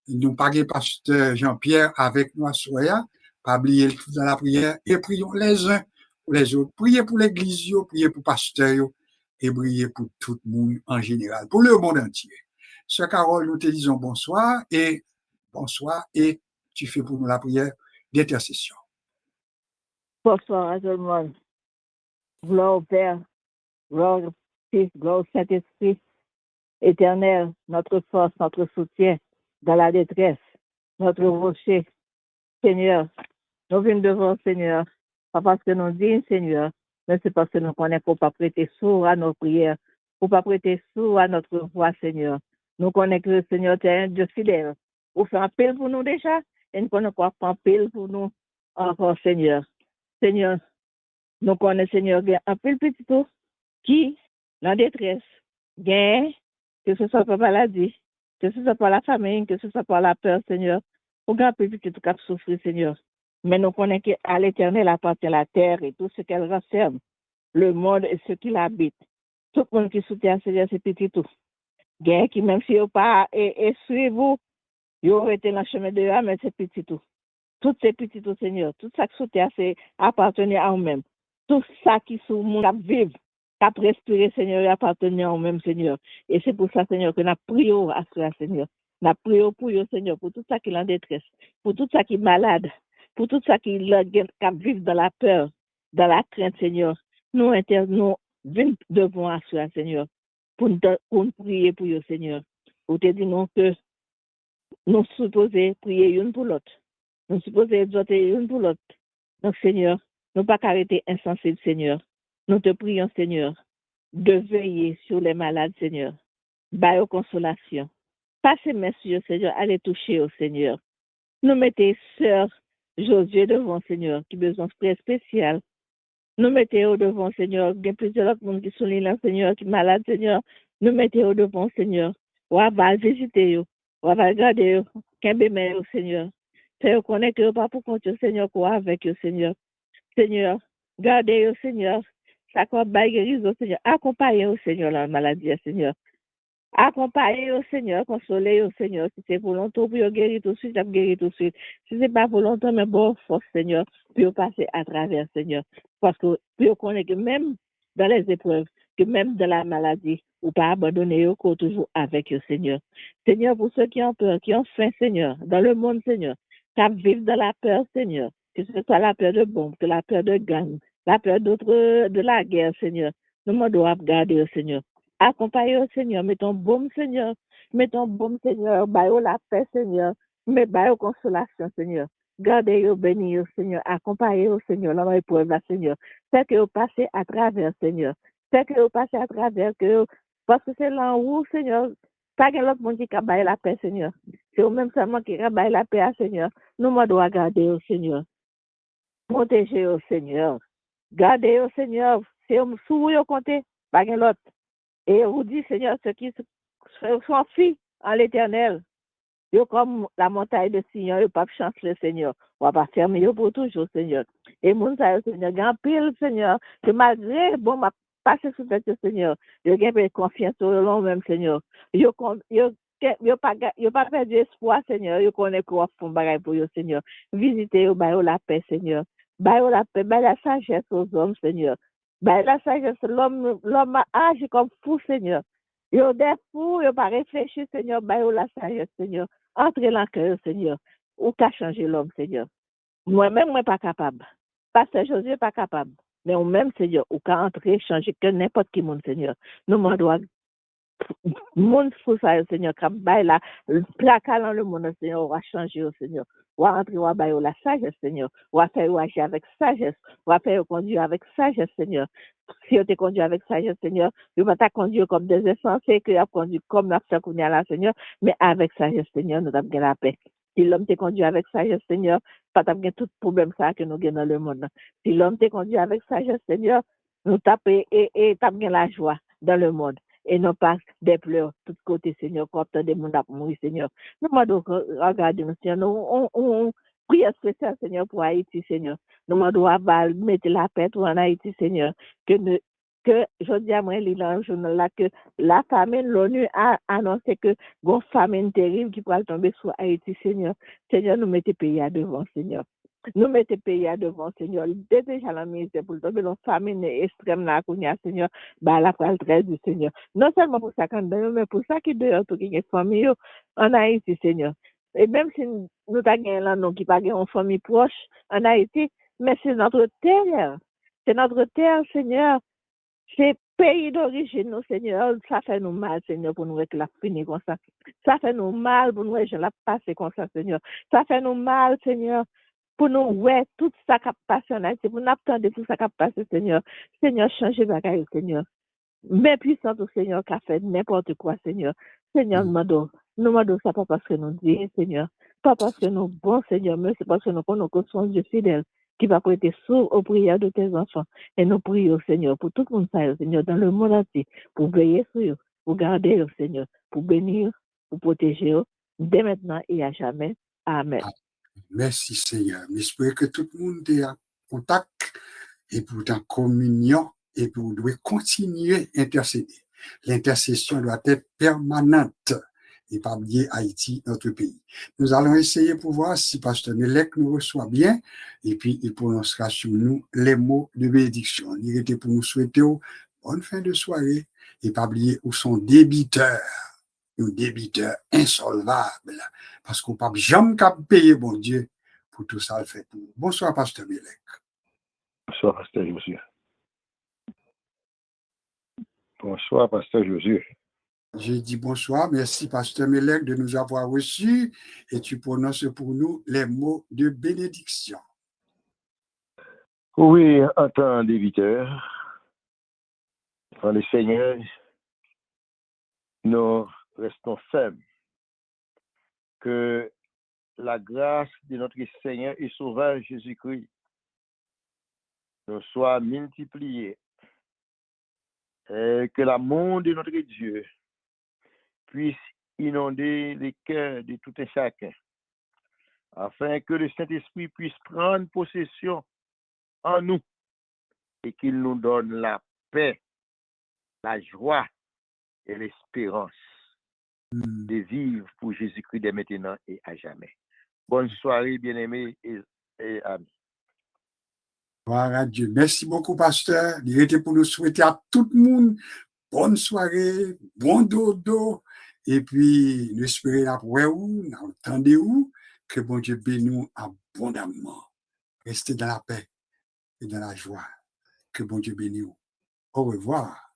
Nous parlons pasteur Jean-Pierre avec nous à Soya. Pas oublier tout dans la prière. Et prions les uns pour les autres. Priez pour l'église, priez pour pasteur, et priez pour tout le monde en général, pour le monde entier. Sœur Carole, nous te disons bonsoir et tu fais pour nous la prière d'intercession. Bonsoir à tout le monde. Gloire au Père, gloire au Fils, gloire au Saint-Esprit, éternel, notre force, notre soutien dans la détresse, notre rocher. Seigneur, Nous venons devant le Seigneur, pas parce que nous disons Seigneur, mais c'est parce que nous connaissons pour ne pas prêter sourd à nos prières, pour ne pas prêter sourd à notre voix, Seigneur. Nous connaissons que le Seigneur est un Dieu fidèle. Vous faites un pile pour nous déjà, et nous connaissons quoi faire un pile pour nous encore, Seigneur. Seigneur, nous connaissons, Seigneur, un pile petit tout qui, dans la détresse, gagne, que ce soit par maladie, que ce soit par la famine, que ce soit par la peur, Seigneur, ou grand peu petit tout cap souffrir, Seigneur. Mais nous connaissons qu'à l'Éternel appartient la terre et tout ce qu'elle renferme, le monde et ce qui l'habite. Tout le monde qui soutient, Seigneur, c'est petit tout. Gagne qui, même si vous pas et suivez vous, vous aurez été dans le chemin de là, mais c'est petit tout. Tout ces petits tout, Seigneur, tout ça qui soutient, c'est appartenir à nous-mêmes. Tout ça qui sous monde à vivre, à respirer, Seigneur, appartenir à nous-mêmes, Seigneur. Et c'est pour ça, Seigneur, que nous prions à cela, Seigneur. Nous prions pour vous, Seigneur, pour tout ça qui est en détresse, pour tout ça qui est malade, pour tout ça qui vit dans la peur, dans la crainte, Seigneur. Nous venons devant à cela, Seigneur, pour nous prier pour vous, Seigneur. Vous te disons que nous supposons prier une pour l'autre. Nous supposons exhorter une pour l'autre. Donc, Seigneur, nous ne pas arrêter insensibles, Seigneur. Nous te prions, Seigneur, de veiller sur les malades, Seigneur. Baille aux consolations. Passez merci, Seigneur, allez toucher au Seigneur. Nous mettons sœur Josué devant, Seigneur, qui a besoin de très spécial. Nous mettons au devant, Seigneur, il y a plusieurs autres monde qui sont là, Seigneur, qui sont malades, Seigneur. Nous mettons au devant, Seigneur. On va visiter, on va regarder, qu'un bébé, Seigneur. Seigneur, connaît que pas pour compter, Seigneur, quoi avec eux, Seigneur. Seigneur, gardez-le, Seigneur. Ça quoi, guérison, Seigneur. Accompagnez-le, Seigneur, la maladie, Seigneur. Accompagnez au Seigneur, consolez au Seigneur. Si c'est volontaire pour guérir tout de suite, guérir tout de suite. Si ce n'est pas volontaire, mais bon, force, Seigneur, pour passer à travers, Seigneur. Parce que pour connaître que même dans les épreuves, que même dans la maladie, ou pas abandonner, ou toujours avec eux, Seigneur. Seigneur, pour ceux qui ont peur, qui ont faim, Seigneur, dans le monde, Seigneur, qui vivent dans la peur, Seigneur, que ce soit la peur de bombes, que la peur de gang, la peur de la guerre, Seigneur. Nous devons garder, Seigneur. Accompagnez au Seigneur, mettons baume, Seigneur. Mettons baume, Seigneur. Baillez la paix, Seigneur. Mais baillez consolation, Seigneur. Gardez-le, bénis, Seigneur. Accompagnez au Seigneur, dans l'épreuve, Seigneur. Faites que vous passez à travers, Seigneur. Faites que vous passez à travers, parce que c'est là où, Seigneur, pas que l'autre monde qui a baillé la paix, Seigneur. C'est vous-même seulement qui a baillé la paix, Seigneur. Nous, moi, dois garder au Seigneur. Protégez au Seigneur. Gardez au Seigneur. C'est sous vous comptez, pas que l'autre. Et vous dit, Seigneur, ceux qui sont filles en l'Éternel, ils comme la montagne de Sion, ils ne peuvent pas chanceler, Seigneur. On va pas fermer pour toujours, Seigneur. Et mon Seigneur, grand pile, Seigneur, que malgré, bon, m'a passé sous tête, Seigneur, je gagne confiance au long même, Seigneur. Ils pas perdu espoir, Seigneur. Ils connaissent quoi font bagaille pour eux, Seigneur. Visitez, baillez la paix, Seigneur. Baillez la paix, baillez la sagesse aux hommes, Seigneur. Ben, la sagesse, l'homme agit comme fou, Seigneur. Il a des fous, il n'a pas réfléchi, Seigneur. Ben, la sagesse, Seigneur. Entrez dans le cœur, Seigneur. Ou qu'à changer l'homme, Seigneur. Moi-même, moi, pas capable. Pasteur Josué, pas capable. Mais ou même, Seigneur, ou qu'à entrer, changer que n'importe qui monde, Seigneur. Nous, moi, doit monde fou ça, Seigneur, quand bail la placard dans le monde, Seigneur, on va changer, Seigneur. On va entrer, on va bailler la sagesse, Seigneur. On va faire agir avec sagesse. On va faire conduire avec sagesse, Seigneur. Si on te conduit avec sagesse, Seigneur, on va te conduire comme des insensés, que tu as conduit comme la fait qu'on y a là, Seigneur, mais avec sagesse, Seigneur, nous avons la paix. Si l'homme te conduit avec sagesse, Seigneur, pas t'as tout problème ça que nous avons dans le monde. Si l'homme te conduit avec sagesse, Seigneur, nous tapons et t'as la joie dans le monde. Et non pas des pleurs, de tous côtés, Seigneur, quand des monde à mourir, Seigneur. Nous, donc, regardez-nous, Seigneur, on prie spécial, Seigneur, pour Haïti, Seigneur. Nous, doit mettre la paix en Haïti, Seigneur. Que je dis à moi, le journal là, que la famine, l'ONU a annoncé que une famine terrible qui pourrait tomber sur Haïti, Seigneur. Seigneur, nous mettez pays à devant, Seigneur. Nous mettons pays à devant, Seigneur. Déjà la misère pour tomber dans la famine extrême là, Seigneur. Bah, la pral très du Seigneur. Non seulement pour ça qu'on donne, mais pour ça qui dehors, tout qui est famille en Haïti, Seigneur. Et même si nous avons là, non, qui pas une famille proche en Haïti, mais c'est notre terre. C'est notre terre, Seigneur. C'est pays d'origine, nous, Seigneur. Ça fait nous mal, Seigneur, pour nous que la finir comme ça. Ça fait nous mal pour nous que la passer comme ça, Seigneur. Ça fait nous mal, Seigneur. pour nous, ouais, tout ça qui passe en Haïti, pour nous attendre tout ça qui passe, Seigneur. Seigneur, changez bagaille, Seigneur. Mais puissant au Seigneur qui a fait n'importe quoi, Seigneur. Seigneur, nous demandons ça pas parce que nous disons, Seigneur. Pas parce que nous bons, Seigneur, mais c'est parce que nous connaissons que son Dieu fidèle qui va prêter sourd aux prières de tes enfants. Et nous prions, Seigneur, pour tout le monde, Seigneur, dans le monde entier, pour veiller sur eux, pour garder eux, Seigneur, pour bénir, pour protéger eux, dès maintenant et à jamais. Amen. Merci, Seigneur. J'espère que tout le monde est en contact et pour en communion et pour doit continuer à intercéder. L'intercession doit être permanente et pas oublier Haïti, notre pays. Nous allons essayer pour voir si Pasteur Melek nous reçoit bien et puis il prononcera sur nous les mots de bénédiction. Il était pour nous souhaiter bonne fin de soirée et pas oublier où sont débiteurs. Un débiteur insolvable, parce qu'on ne peut jamais payer, bon Dieu, pour tout ça le fait. Bonsoir, Pasteur Melek. Bonsoir, Pasteur Josué. Bonsoir, Pasteur Josué. Je dis bonsoir, merci, Pasteur Melek, de nous avoir reçus, et tu prononces pour nous les mots de bénédiction. Oui, en tant que débiteur, en le Seigneur, nous restons fermes que la grâce de notre Seigneur et Sauveur Jésus-Christ nous soit multipliée et que l'amour de notre Dieu puisse inonder les cœurs de tout un chacun, afin que le Saint-Esprit puisse prendre possession en nous et qu'il nous donne la paix, la joie et l'espérance de vivre pour Jésus-Christ dès maintenant et à jamais. Bonne soirée, bien-aimés et amis. Gloire à Dieu. Merci beaucoup, Pasteur. Il était pour nous souhaiter à tout le monde bonne soirée, bon dodo, et puis nous espérons après où, nous attendez-vous, que bon Dieu bénisse abondamment. Restez dans la paix et dans la joie. Que bon Dieu bénisse. Au revoir.